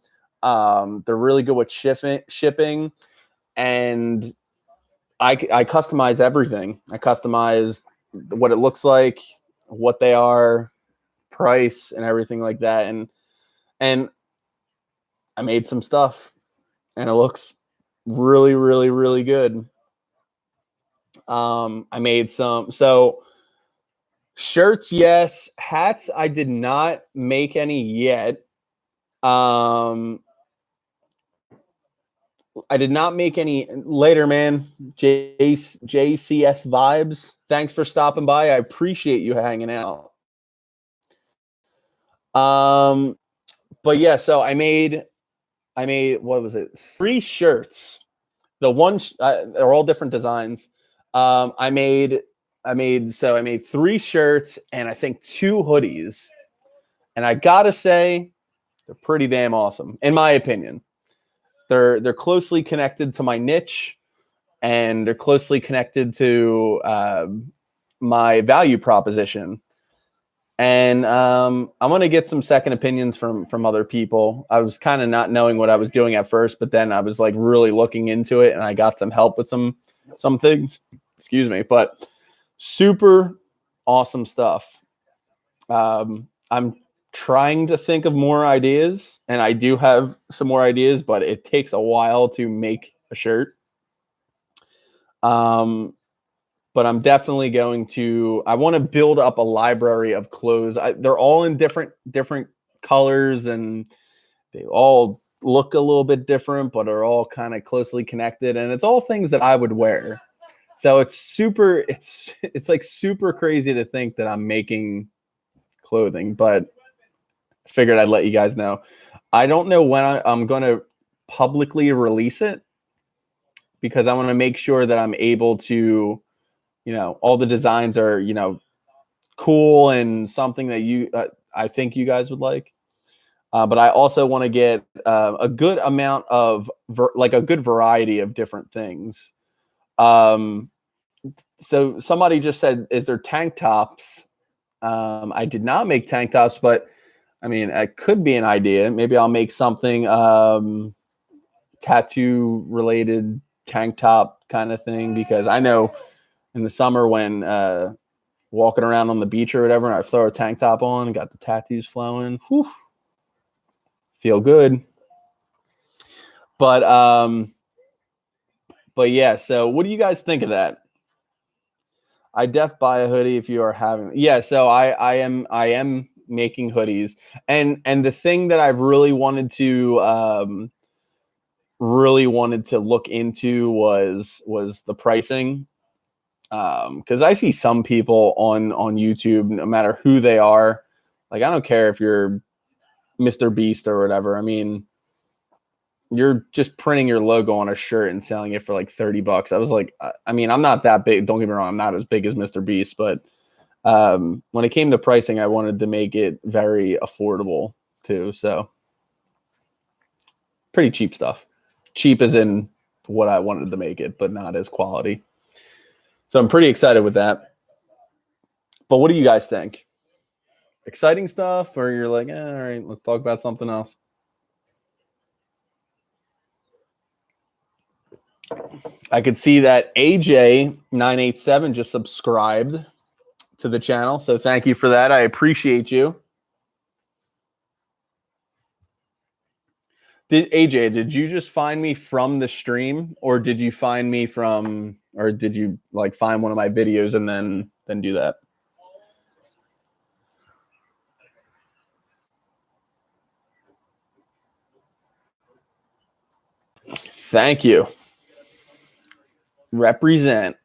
They're really good with shipping, and I customize everything. I customize what it looks like, what they are, price, and everything like that. And I made some stuff, and it looks really, really, really good. I made some shirts, yes. Hats, I did not make any yet. I did not make any later, man. JCS Vibes. Thanks for stopping by. I appreciate you hanging out. But yeah, so I made what was it? 3 shirts. The one they're all different designs. I made 3 shirts and I think 2 hoodies. And I gotta say, they're pretty damn awesome, in my opinion. They're closely connected to my niche, and they're closely connected to my value proposition. And I'm going to get some second opinions from other people. I was kind of not knowing what I was doing at first, but then I was like really looking into it, and I got some help with some things. Excuse me, but super awesome stuff. I'm trying to think of more ideas, and I do have some more ideas, but it takes a while to make a shirt. But I'm definitely going to, I want to build up a library of clothes. They're all in different colors, and they all look a little bit different, but are all kind of closely connected. And it's all things that I would wear. So it's like super crazy to think that I'm making clothing, but I figured I'd let you guys know. I don't know when I'm going to publicly release it. because I want to make sure that I'm able to, all the designs are, cool and something that I think you guys would like. But I also want to get a good amount of a good variety of different things. So somebody just said, is there tank tops? I did not make tank tops, but I mean, it could be an idea. Maybe I'll make something tattoo related tank top kind of thing, because I know in the summer when walking around on the beach or whatever, and I throw a tank top on and got the tattoos flowing, whew, feel good. But yeah, so what do you guys think of that? I def buy a hoodie if you are having. Yeah, so I am making hoodies, and the thing that I've really wanted to look into was the pricing, because I see some people on YouTube, no matter who they are, like I don't care if you're Mr. Beast or whatever. I mean, you're just printing your logo on a shirt and selling it for like $30. I was like, I mean, I'm not that big. Don't get me wrong. I'm not as big as Mr. Beast, but when it came to pricing, I wanted to make it very affordable too. So pretty cheap stuff. Cheap as in what I wanted to make it, but not as quality. So I'm pretty excited with that. But what do you guys think? Exciting stuff, or you're like, all right, let's talk about something else? I could see that AJ987 just subscribed to the channel. So thank you for that. I appreciate you. Did you just find me from the stream, or did you find me from, or did you like find one of my videos and then do that? Thank you. Represent.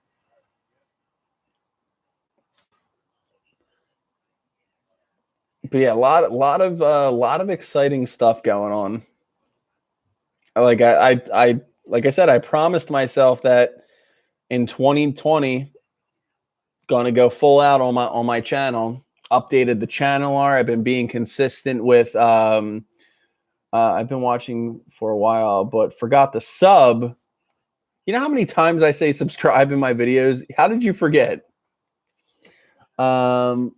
But yeah, a lot of exciting stuff going on. Like like I said, I promised myself that in 2020, gonna go full out on my channel. Updated the channel art. I've been being consistent with I've been watching for a while, but forgot the sub. You know how many times I say subscribe in my videos? How did you forget? Man,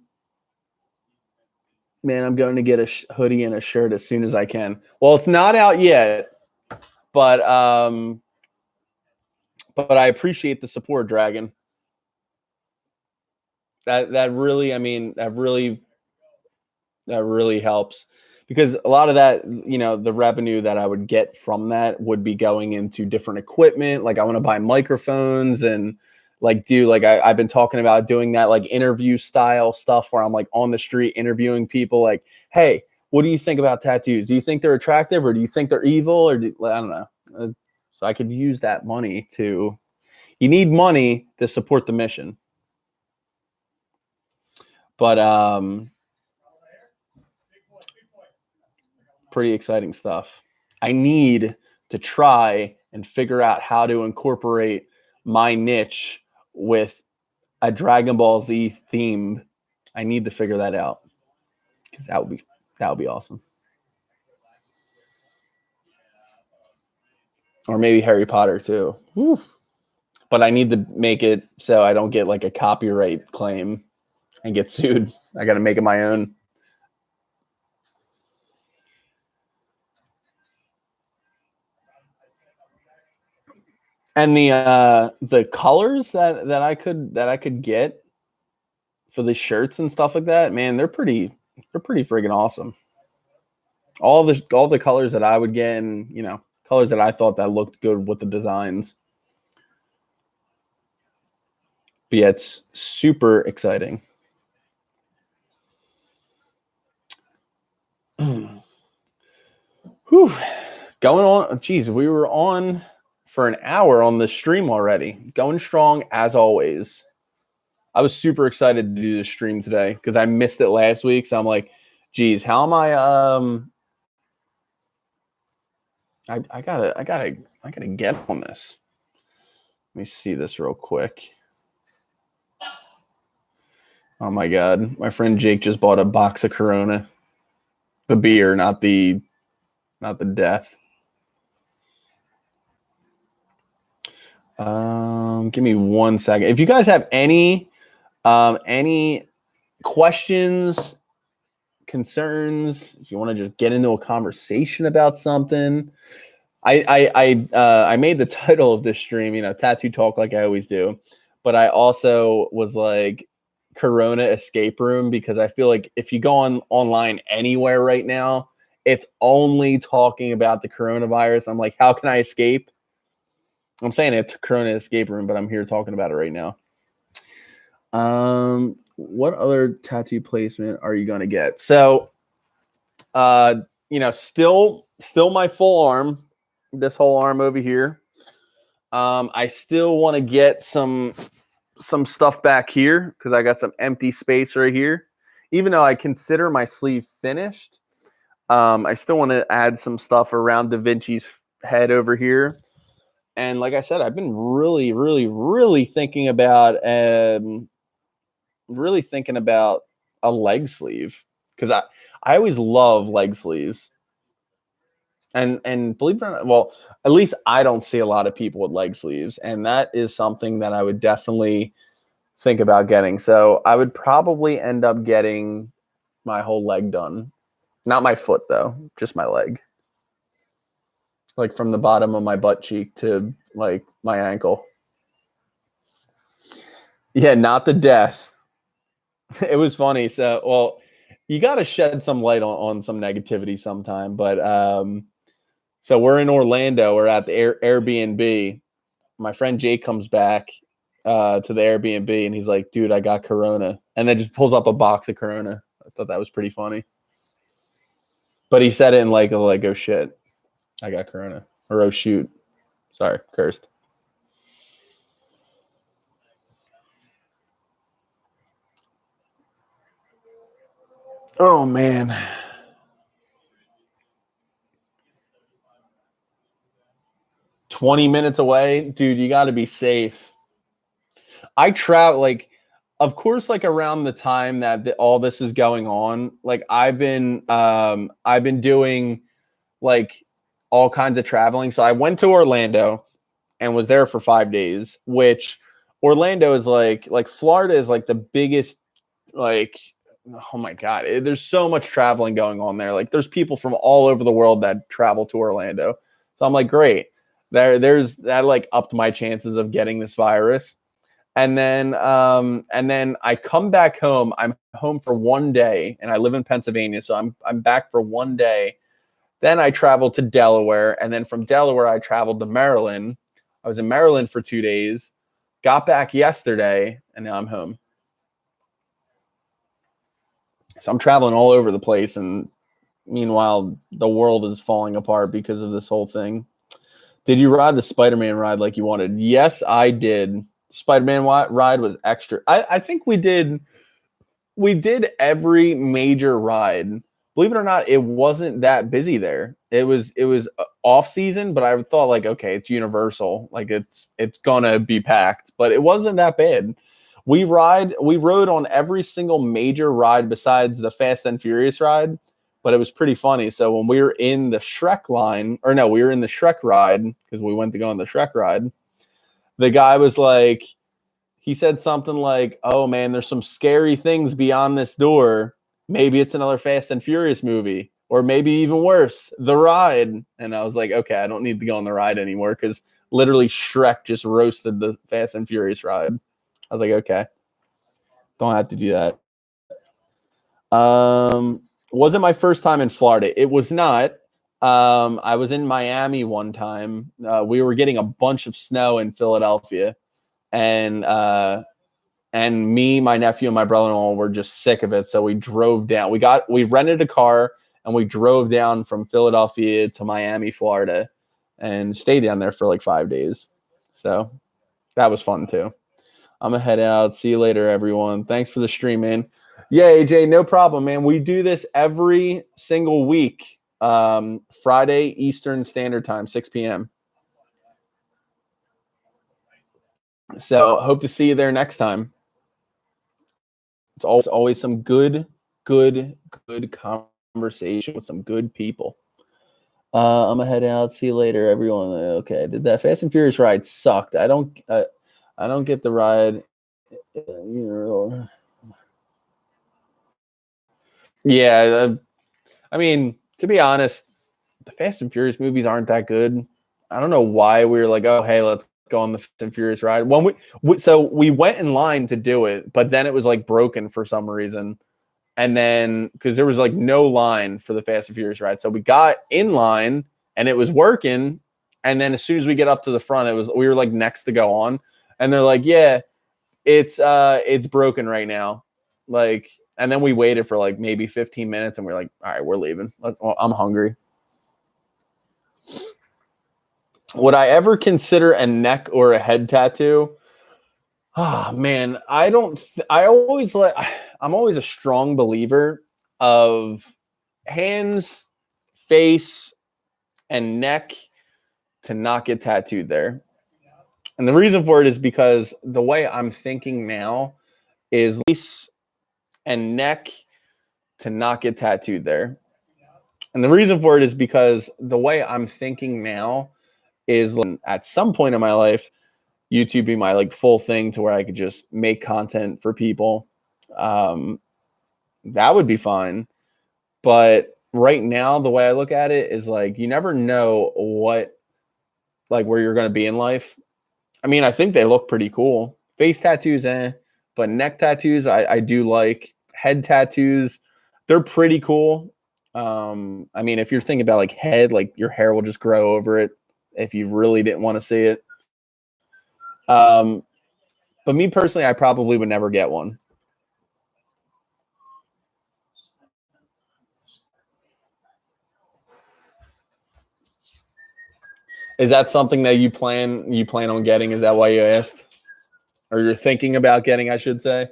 I'm going to get a hoodie and a shirt as soon as I can. Well, it's not out yet, but I appreciate the support, Dragon. That really, I mean, that really helps, because a lot of that, the revenue that I would get from that would be going into different equipment. Like I want to buy microphones and I've been talking about doing that like interview style stuff where I'm like on the street interviewing people like, hey, what do you think about tattoos? Do you think they're attractive, or do you think they're evil, or I don't know. So I could use that money you need money to support the mission. But pretty exciting stuff. I need to try and figure out how to incorporate my niche with a Dragon Ball Z theme. I need to figure that out, because that would be awesome. Or maybe Harry Potter too. Woo. But I need to make it so I don't get like a copyright claim and get sued. I got to make it my own. And the colors that I could get for the shirts and stuff like that, man, they're pretty freaking awesome. All the colors that I would get, and colors that I thought that looked good with the designs. But yeah, it's super exciting. Whew. Going on. Geez, we were on for an hour on the stream already. Going strong as always. I was super excited to do the stream today because I missed it last week. So I'm like, geez, how am I I gotta get on this. me see this real quick. Oh my God. My friend Jake just bought a box of Corona. The beer, not the death. Give me 1 second. If you guys have any questions, concerns, if you want to just get into a conversation about something, I made the title of this stream, tattoo talk like I always do, but I also was like Corona escape room, because I feel like if you go online anywhere right now, it's only talking about the coronavirus. I'm like, how can I escape? I'm saying it's Corona escape room, but I'm here talking about it right now. What other tattoo placement are you gonna get? So, still my full arm, this whole arm over here. I still want to get some stuff back here because I got some empty space right here. Even though I consider my sleeve finished, I still want to add some stuff around Da Vinci's head over here. And like I said, I've been really, really, really thinking about a leg sleeve, because I always love leg sleeves. And believe it or not, well, at least I don't see a lot of people with leg sleeves, and that is something that I would definitely think about getting. So I would probably end up getting my whole leg done. Not my foot though, just my leg. Like from the bottom of my butt cheek to like my ankle. Yeah, not the death. It was funny. So, well, you got to shed some light on some negativity sometime. But so we're in Orlando. We're at the Airbnb. My friend Jake comes back to the Airbnb, and he's like, dude, I got Corona. And then just pulls up a box of Corona. I thought that was pretty funny. But he said it in like, oh shit, I got Corona. Or oh shoot. Sorry, cursed. Oh man. "20 minutes away, dude, you got to be safe." I travel, like, of course, like around the time that all this is going on, like I've been doing like all kinds of traveling. So I went to Orlando and was there for 5 days, which Orlando is like Florida is like the biggest, like, oh my God, there's so much traveling going on there. Like there's people from all over the world that travel to Orlando. So I'm like, great. There's that, like upped my chances of getting this virus. And then I come back home. I'm home for 1 day, and I live in Pennsylvania, so I'm back for 1 day. Then I traveled to Delaware, and then from Delaware I traveled to Maryland. I was in Maryland for 2 days, got back yesterday, and now I'm home. So I'm traveling all over the place, and meanwhile the world is falling apart because of this whole thing. Did you ride the Spider-Man ride like you wanted? Yes, I did. Spider-Man ride was extra. I think we did every major ride. Believe it or not, it wasn't that busy there. It was off season, but I thought like, okay, it's Universal, like it's gonna be packed, but it wasn't that bad. We rode on every single major ride besides the Fast and Furious ride, but it was pretty funny. So when we were in the Shrek line, or no, we were in the Shrek ride because we went to go on the Shrek ride. The guy was like, he said something like, oh man, there's some scary things beyond this door. Maybe it's another Fast and Furious movie, or maybe even worse, the ride. And I was like, okay, I don't need to go on the ride anymore because literally Shrek just roasted the Fast and Furious ride. I was like, okay, don't have to do that. Wasn't my first time in Florida. It was not. I was in Miami one time. We were getting a bunch of snow in Philadelphia, and me, my nephew, and my brother-in-law were just sick of it. So we drove down. We rented a car and we drove down from Philadelphia to Miami, Florida, and stayed down there for like 5 days. So that was fun too. I'm gonna head out. See you later, everyone. Thanks for the stream, man. Yeah, AJ, no problem, man. We do this every single week. Friday, Eastern Standard Time, 6 p.m. So hope to see you there next time. It's always some good conversation with some good people. I'm gonna head out. See you later, everyone. Okay. Did that Fast and Furious ride sucked? I don't get the ride. Yeah. I mean, to be honest, the Fast and Furious movies aren't that good. I don't know why we were like, oh, hey, let's go on the Fast and Furious ride. When so we went in line to do it, but then it was like broken for some reason. And then because there was like no line for the Fast and Furious ride. So we got in line and it was working. And then as soon as we get up to the front, we were like next to go on. And they're like, yeah, it's broken right now. Like, and then we waited for like maybe 15 minutes and we're like, all right, we're leaving. I'm hungry. Would I ever consider a neck or a head tattoo? Oh man, I'm always a strong believer of hands, face, and neck to not get tattooed there. And the reason for it is because the way I'm thinking now is face and neck to not get tattooed there. And the reason for it is because the way I'm thinking now is at some point in my life, YouTube be my like full thing to where I could just make content for people. That would be fine. But right now, the way I look at it is like, you never know where you're going to be in life. I mean, I think they look pretty cool. Face tattoos, but neck tattoos, I do like. Head tattoos, they're pretty cool. I mean, if you're thinking about like head, like your hair will just grow over it if you really didn't want to see it. But me personally, I probably would never get one. Is that something that you plan on getting? Is that why you asked? Or you're thinking about getting, I should say?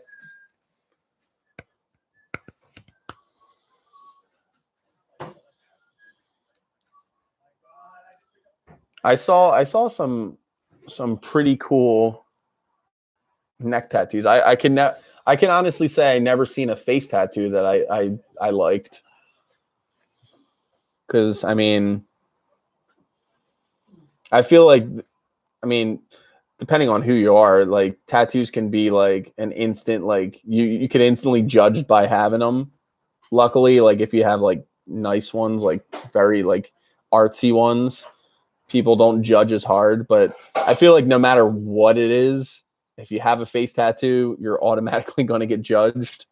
I saw some pretty cool neck tattoos. I can honestly say I never seen a face tattoo that I liked. Because I mean, I feel like, I mean, depending on who you are, like tattoos can be like an instant, like you could instantly judge by having them. Luckily, like if you have like nice ones, like very like artsy ones, people don't judge as hard. But I feel like no matter what it is, if you have a face tattoo, you're automatically going to get judged.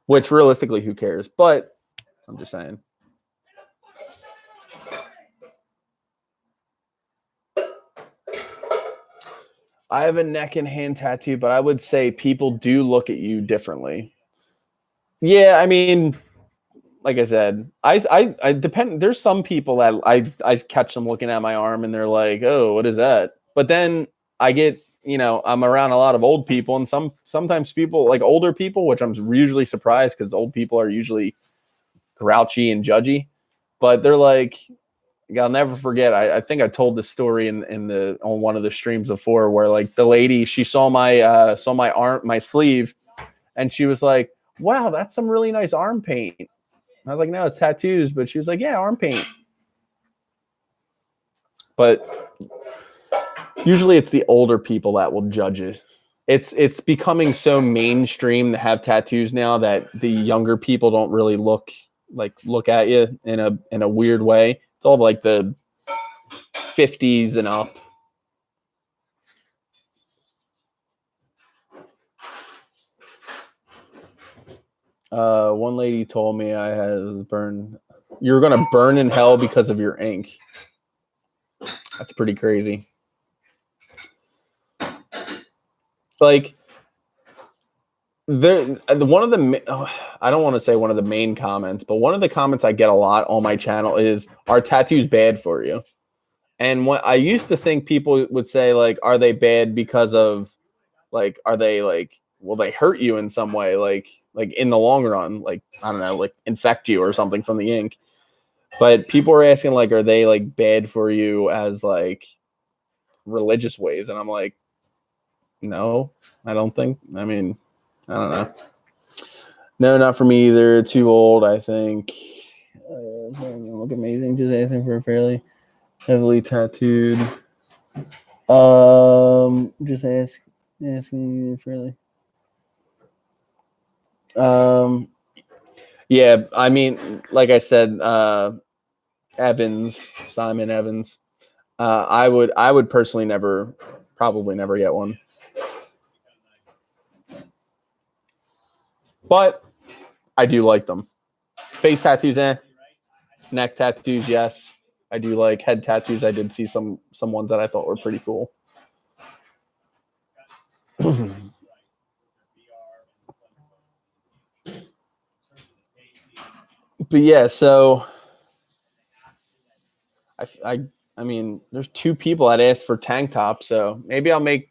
Which realistically, who cares? But I'm just saying. I have a neck and hand tattoo, but I would say people do look at you differently. Yeah, I mean, like I said, I depend. There's some people that I catch them looking at my arm and they're like, "Oh, what is that?" But then I get, I'm around a lot of old people, and sometimes people like older people, which I'm usually surprised because old people are usually grouchy and judgy. But they're like, I'll never forget. I think I told this story on one of the streams before, where like the lady, she saw my arm, my sleeve, and she was like, "Wow, that's some really nice arm paint." I was like, "No, it's tattoos," but she was like, "Yeah, arm paint." But usually it's the older people that will judge it. It's becoming so mainstream to have tattoos now that the younger people don't really look at you in a weird way. It's all like the 50s and up. One lady told me I had burned. You're gonna burn in hell because of your ink. That's pretty crazy. Like one of the I don't want to say one of the main comments, but one of the comments I get a lot on my channel is, "Are tattoos bad for you?" And what I used to think people would say, like, are they bad because of, like, are they like, will they hurt you in some way, like in the long run, like, I don't know, like infect you or something from the ink. But people are asking, like, are they like bad for you as like religious ways. And I'm like, no, I don't think. I mean, I don't know. No, not for me either. Too old, I think. Look amazing. Just asking for a fairly heavily tattooed. Just asking you fairly. Yeah, I mean, like I said, Simon Evans. I would personally probably never get one. But I do like them. Face tattoos, neck tattoos, yes. I do like head tattoos. I did see some ones that I thought were pretty cool. But yeah, so I mean, there's 2 people that asked for tank tops, so maybe I'll make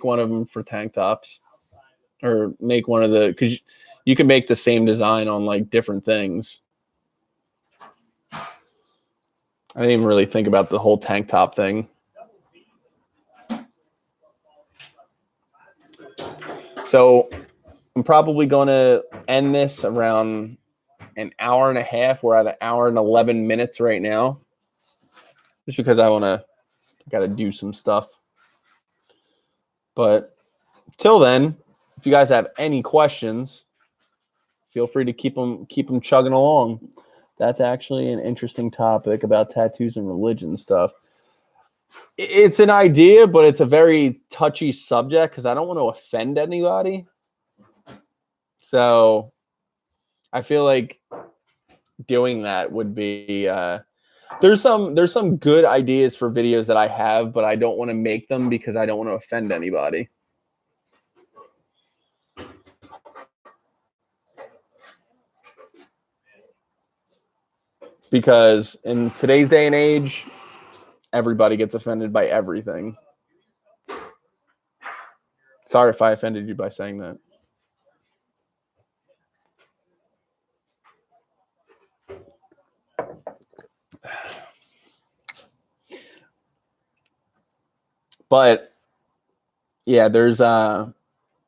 one of them for tank tops, or make one of the, because you can make the same design on like different things. I didn't even really think about the whole tank top thing. So I'm probably going to end this around an hour and a half. We're at an hour and 11 minutes right now, just because I got to do some stuff. But till then, if you guys have any questions, feel free to keep them chugging along. That's actually an interesting topic about tattoos and religion stuff. It's an idea, but it's a very touchy subject because I don't want to offend anybody. So I feel like doing that would be there's some good ideas for videos that I have, but I don't want to make them because I don't want to offend anybody. Because in today's day and age, everybody gets offended by everything. Sorry if I offended you by saying that. But yeah, there's one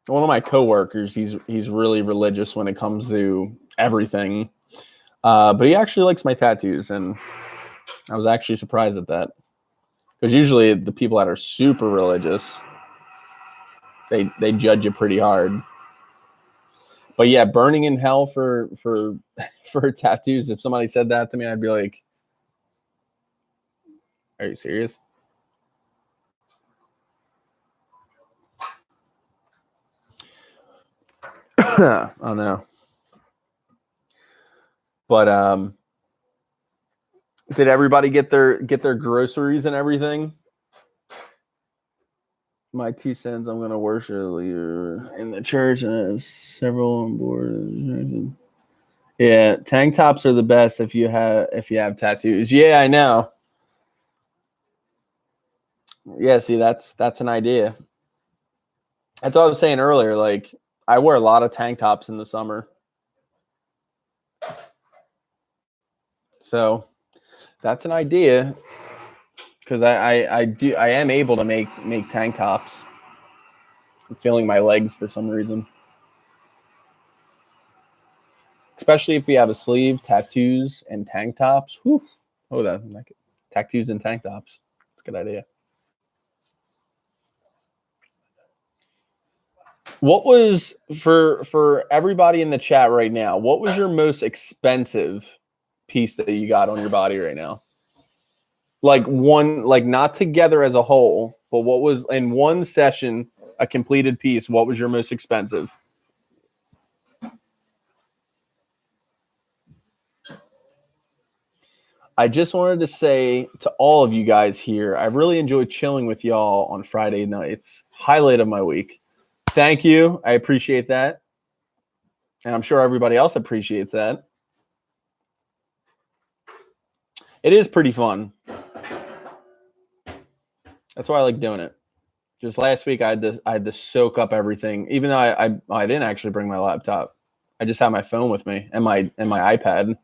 of my coworkers. He's really religious when it comes to everything. But he actually likes my tattoos, and I was actually surprised at that. Because usually the people that are super religious, they judge you pretty hard. But yeah, burning in hell for tattoos. If somebody said that to me, I'd be like, "Are you serious?" I don't know. But did everybody get their groceries and everything? My 2 cents. I'm gonna worship leader in the church and I have several on board. Yeah, tank tops are the best if you have tattoos. Yeah, I know. Yeah, see, that's an idea. That's what I was saying earlier. Like, I wear a lot of tank tops in the summer. So that's an idea, because I am able to make tank tops. I'm feeling my legs for some reason. Especially if we have a sleeve, tattoos, and tank tops. Whew. Oh, tattoos and tank tops. That's a good idea. What was, for everybody in the chat right now, what was your most expensive piece that you got on your body right now? Like not together as a whole, but what was in one session, a completed piece? What was your most expensive? I just wanted to say to all of you guys here, I really enjoyed chilling with y'all on Friday nights. Highlight of my week. Thank you. I appreciate that. And I'm sure everybody else appreciates that. It is pretty fun. That's why I like doing it. Just last week, I had to soak up everything, even though I didn't actually bring my laptop. I just had my phone with me and my iPad.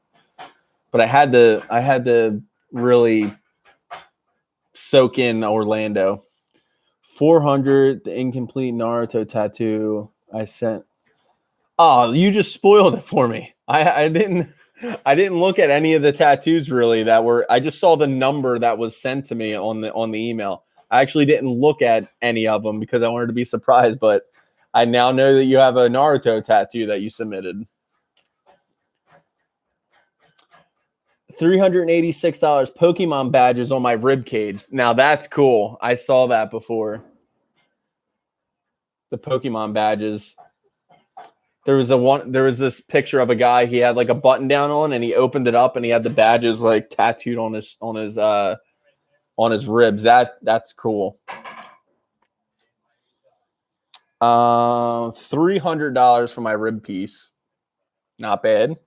But I had to really soak in Orlando. 400, the incomplete Naruto tattoo I sent. Oh, you just spoiled it for me. I didn't look at any of the tattoos really that were. I just saw the number that was sent to me on the email. I actually didn't look at any of them because I wanted to be surprised, but I now know that you have a Naruto tattoo that you submitted. $386 Pokemon badges on my rib cage. Now that's cool. I saw that before. The Pokemon badges. There was this picture of a guy, he had like a button down on and he opened it up and he had the badges like tattooed on his ribs. That's cool. $300 for my rib piece. Not bad.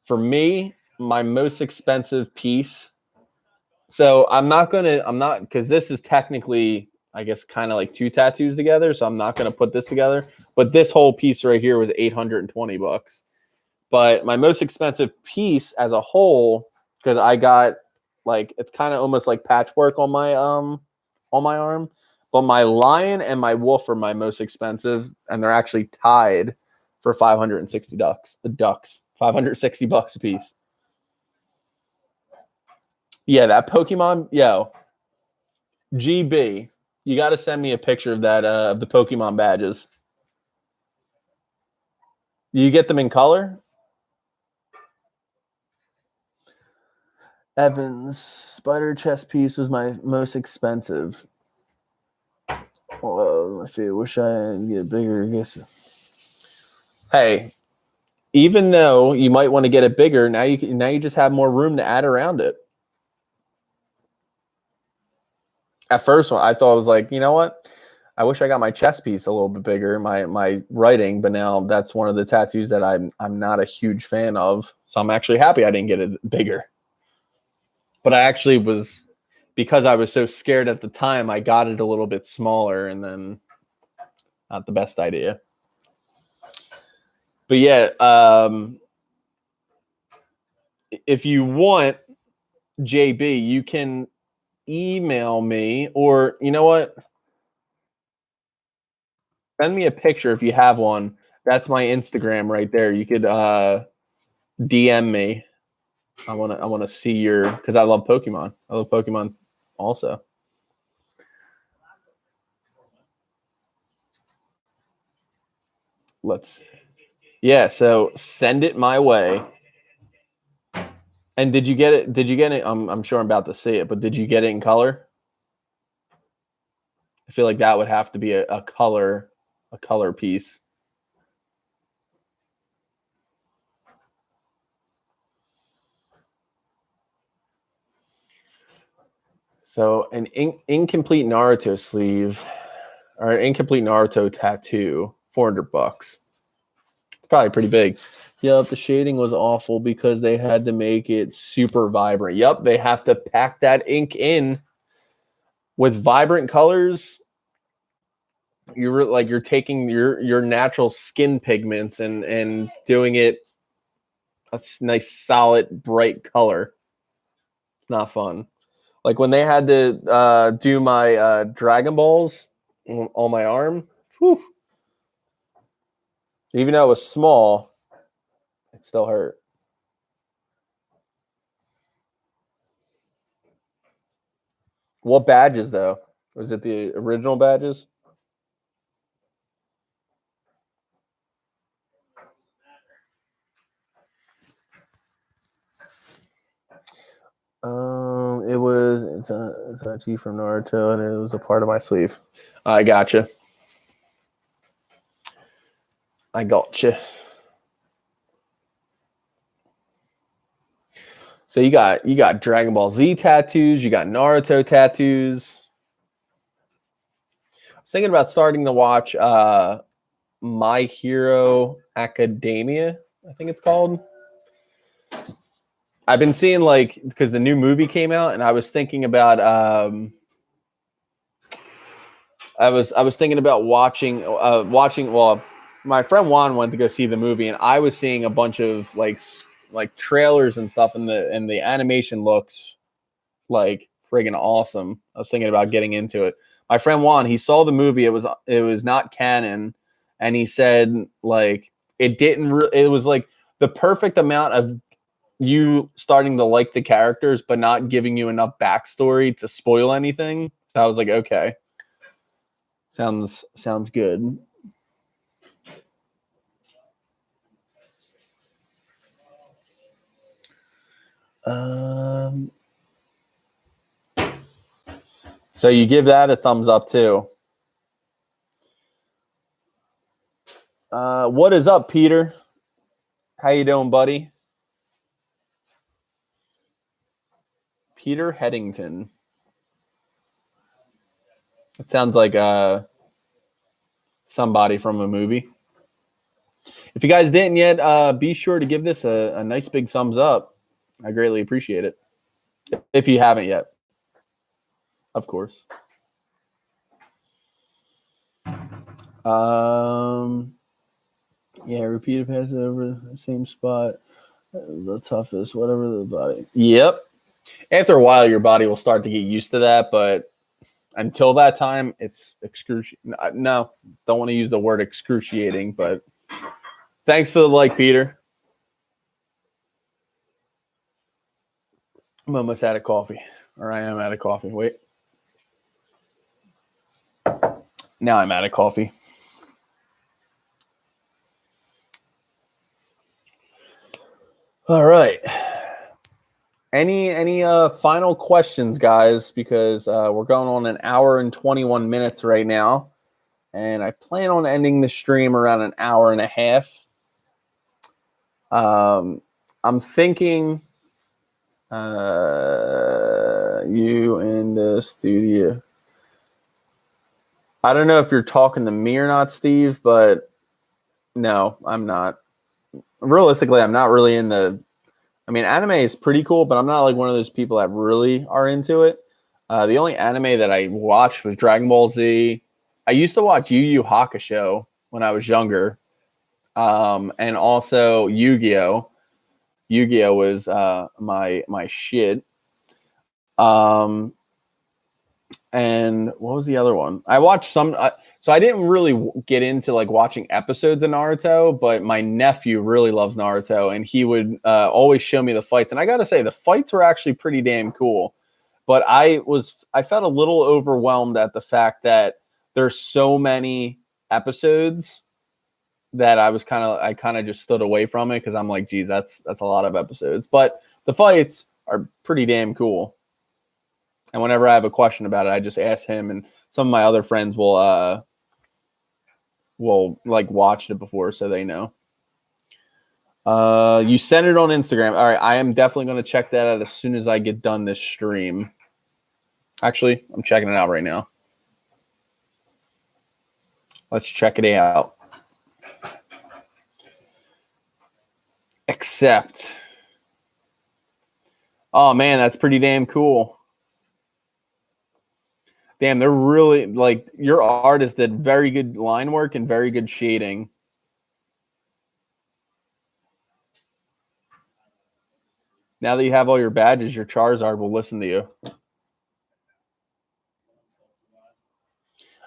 For me, my most expensive piece. So I'm not because this is technically, I guess, kind of like two tattoos together. So I'm not going to put this together. But this whole piece right here was $820. But my most expensive piece as a whole, because I got like, it's kind of almost like patchwork on my arm. But my lion and my wolf are my most expensive, and they're actually tied for $560. $560 a piece. Yeah, that Pokemon, GB. You got to send me a picture of that of the Pokemon badges. You get them in color? Evans spider chest piece was my most expensive. Well, if I wish I could get bigger, I guess. Hey, even though you might want to get it bigger, now you just have more room to add around it. At first, I thought I was like, you know what? I wish I got my chest piece a little bit bigger, my writing, but now that's one of the tattoos that I'm not a huge fan of. So I'm actually happy I didn't get it bigger. But I actually was, because I was so scared at the time, I got it a little bit smaller, and then not the best idea. But yeah, if you want, JB, you can email me, or you know what? Send me a picture if you have one. That's my Instagram right there. You could DM me. I want to see your, because I love Pokemon. I love Pokemon also. Let's see. Yeah, so send it my way. And did you get it? Did you get it? I'm sure I'm about to see it, but did you get it in color? I feel like that would have to be a color piece. So an incomplete Naruto sleeve or an incomplete Naruto tattoo, $400. It's probably pretty big. Yep, the shading was awful because they had to make it super vibrant. Yep, they have to pack that ink in with vibrant colors. You're taking your natural skin pigments and doing it a nice, solid, bright color. It's not fun. Like when they had to do my Dragon Balls on my arm, whew, even though it was small, it still hurt. What badges, though? Was it the original badges? It was it's a tattoo from Naruto, and it was a part of my sleeve. I gotcha. I gotcha. So you got Dragon Ball Z tattoos, you got Naruto tattoos. I was thinking about starting to watch My Hero Academia, I think it's called. I've been seeing because the new movie came out, and I was thinking about I was thinking about watching. Well, my friend Juan went to go see the movie, and I was seeing a bunch of like trailers and stuff, and the animation looks like friggin' awesome. I was thinking about getting into it. My friend Juan, he saw the movie. It was not canon, and he said like it didn't. It was like the perfect amount of you starting to like the characters, but not giving you enough backstory to spoil anything. So I was like, okay, sounds good. So you give that a thumbs up too. What is up, Peter? How you doing, buddy? Peter Headington. It sounds like somebody from a movie. If you guys didn't yet, be sure to give this a nice big thumbs up. I greatly appreciate it. If you haven't yet, of course. Yeah, repeated passes over the same spot. The toughest, whatever the body. Yep. After a while, your body will start to get used to that, but until that time, it's excruciating. No, don't want to use the word excruciating, but thanks for the like, Peter. I'm almost out of coffee, or I am out of coffee. Wait. Now I'm out of coffee. All right. Any final questions, guys? Because we're going on an hour and 21 minutes right now, and I plan on ending the stream around an hour and a half. I'm thinking you in the studio. I don't know if you're talking to me or not, Steve, but no, I'm not. Realistically, I'm not really in the. I mean, anime is pretty cool, but I'm not like one of those people that really are into it. The only anime that I watched was Dragon Ball Z. I used to watch Yu Yu Hakusho when I was younger, and also Yu-Gi-Oh. Yu-Gi-Oh was my shit. And what was the other one? I watched some. So I didn't really get into like watching episodes of Naruto, but my nephew really loves Naruto, and he would always show me the fights. And I got to say, the fights were actually pretty damn cool. But I felt a little overwhelmed at the fact that there's so many episodes that I kind of just stood away from it because I'm like, geez, that's a lot of episodes. But the fights are pretty damn cool. And whenever I have a question about it, I just ask him, and some of my other friends will like watched it before, so they know. You sent it on Instagram. All right, I am definitely going to check that out as soon as I get done this stream. Actually, I'm checking it out right now. Let's check it out. Accept. Oh man, that's pretty damn cool. Damn, they're really like your artist did very good line work and very good shading. Now that you have all your badges, your Charizard will listen to you.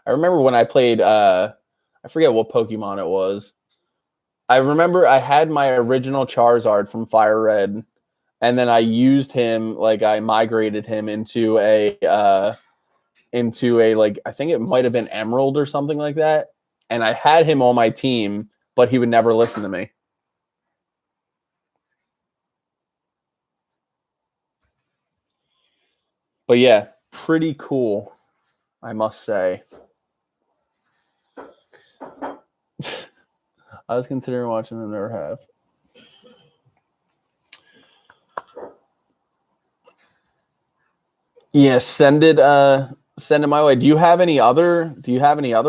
I remember when I played, I forget what Pokemon it was. I remember I had my original Charizard from Fire Red, and then I used him, like I migrated him into a like, I think it might have been Emerald or something like that. And I had him on my team, but he would never listen to me. But yeah, pretty cool, I must say. I was considering watching them, never have. Yeah, send it my way. Do you have any other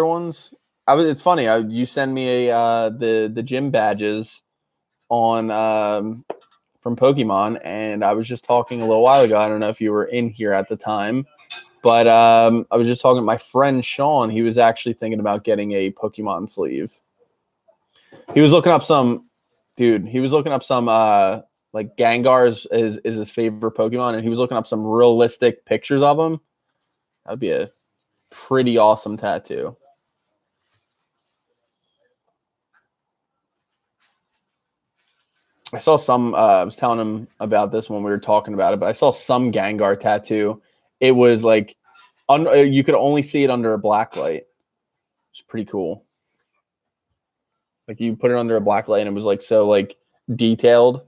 ones? It's funny. You send me the gym badges on from Pokemon, and I was just talking a little while ago. I don't know if you were in here at the time, but I was just talking to my friend Sean. He was actually thinking about getting a Pokemon sleeve. He was looking up some like Gengar is his favorite Pokemon, and he was looking up some realistic pictures of him. That'd be a pretty awesome tattoo. I saw some. I was telling him about this when we were talking about it, but I saw some Gengar tattoo. It was like you could only see it under a black light. It's pretty cool. Like you put it under a black light, and it was like so like detailed.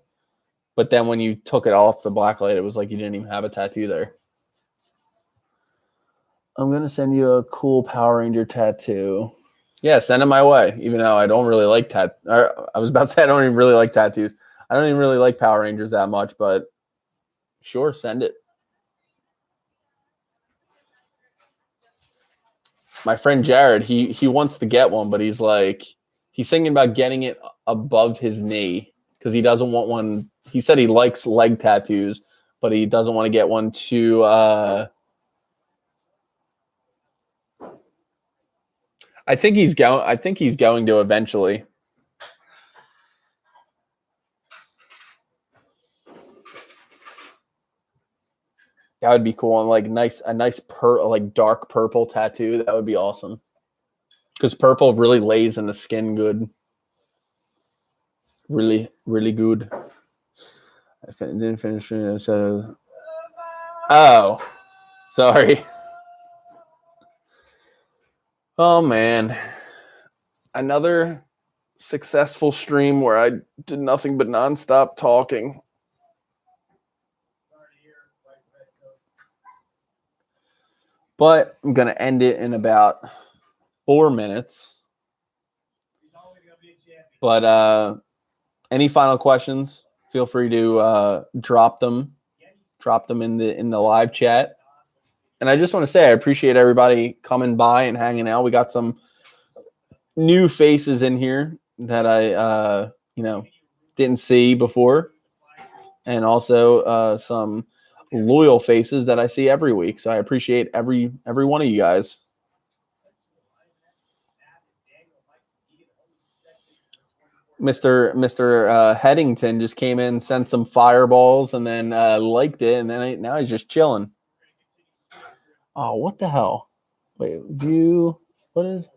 But then when you took it off the black light, it was like you didn't even have a tattoo there. I'm gonna send you a cool Power Ranger tattoo. Yeah, send it my way. Even though I don't really like I was about to say I don't even really like tattoos. I don't even really like Power Rangers that much, but sure, send it. My friend Jared, he wants to get one, but he's thinking about getting it above his knee because he doesn't want one. He said he likes leg tattoos, but he doesn't want to get one too. I think he's going to eventually. That would be cool. And like a nice dark purple tattoo. That would be awesome. Because purple really lays in the skin good. Really, really good. I didn't finish it. So, oh, sorry. Oh man, another successful stream where I did nothing but nonstop talking. But I'm gonna end it in about 4 minutes. But any final questions? Feel free to drop them in the live chat. And I just want to say I appreciate everybody coming by and hanging out. We got some new faces in here that I didn't see before, and also some loyal faces that I see every week. So I appreciate every one of you guys. Mr. Headington just came in, sent some fireballs, and then liked it, and then now he's just chilling. Oh, what the hell? Wait, view. What is?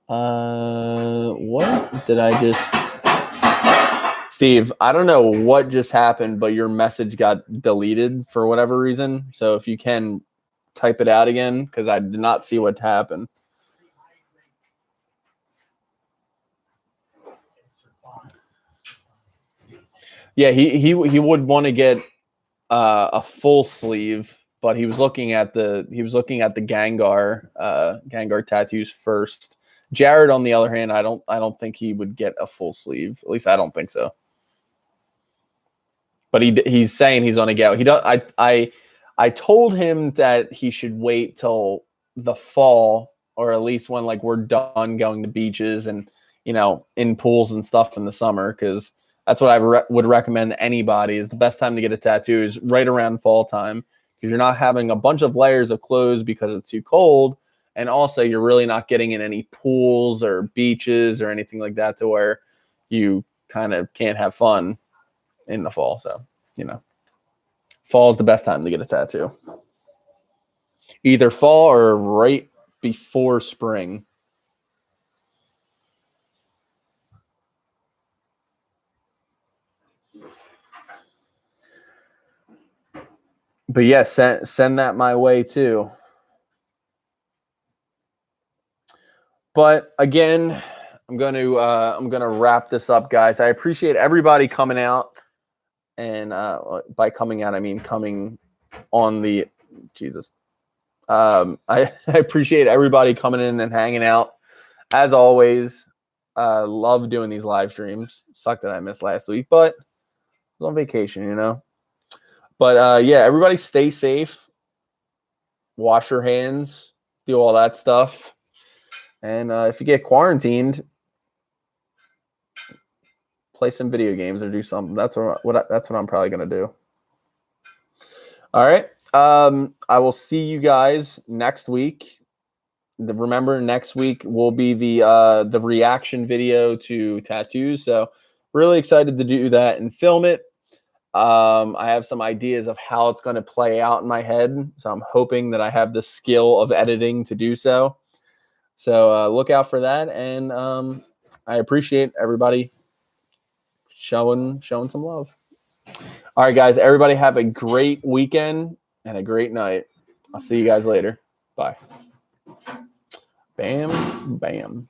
What did I just? Steve, I don't know what just happened, but your message got deleted for whatever reason. So if you can type it out again, because I did not see what happened. Yeah, he would want to get a full sleeve, but he was looking at the Gengar tattoos first. Jared, on the other hand, I don't think he would get a full sleeve. At least I don't think so. But he's saying he's on a get. He does. I told him that he should wait till the fall, or at least when like we're done going to beaches and in pools and stuff in the summer, because that's what I would recommend to anybody. Is the best time to get a tattoo is right around fall time, because you're not having a bunch of layers of clothes because it's too cold, and also you're really not getting in any pools or beaches or anything like that to where you kind of can't have fun in the fall. So fall is the best time to get a tattoo. Either fall or right before spring. But yeah, send that my way too. But again, I'm gonna wrap this up, guys. I appreciate everybody coming out, and by coming out I mean coming on the Jesus. I appreciate everybody coming in and hanging out. As always, love doing these live streams. Sucked that I missed last week, but I was on vacation, But yeah, everybody stay safe. Wash your hands. Do all that stuff. And if you get quarantined, play some video games or do something. That's what I'm probably gonna do. All right. I will see you guys next week. Remember, next week will be the reaction video to tattoos. So really excited to do that and film it. I have some ideas of how it's going to play out in my head. So I'm hoping that I have the skill of editing to do so. So look out for that. And I appreciate everybody showing some love. All right, guys, everybody have a great weekend and a great night. I'll see you guys later. Bye. Bam, bam.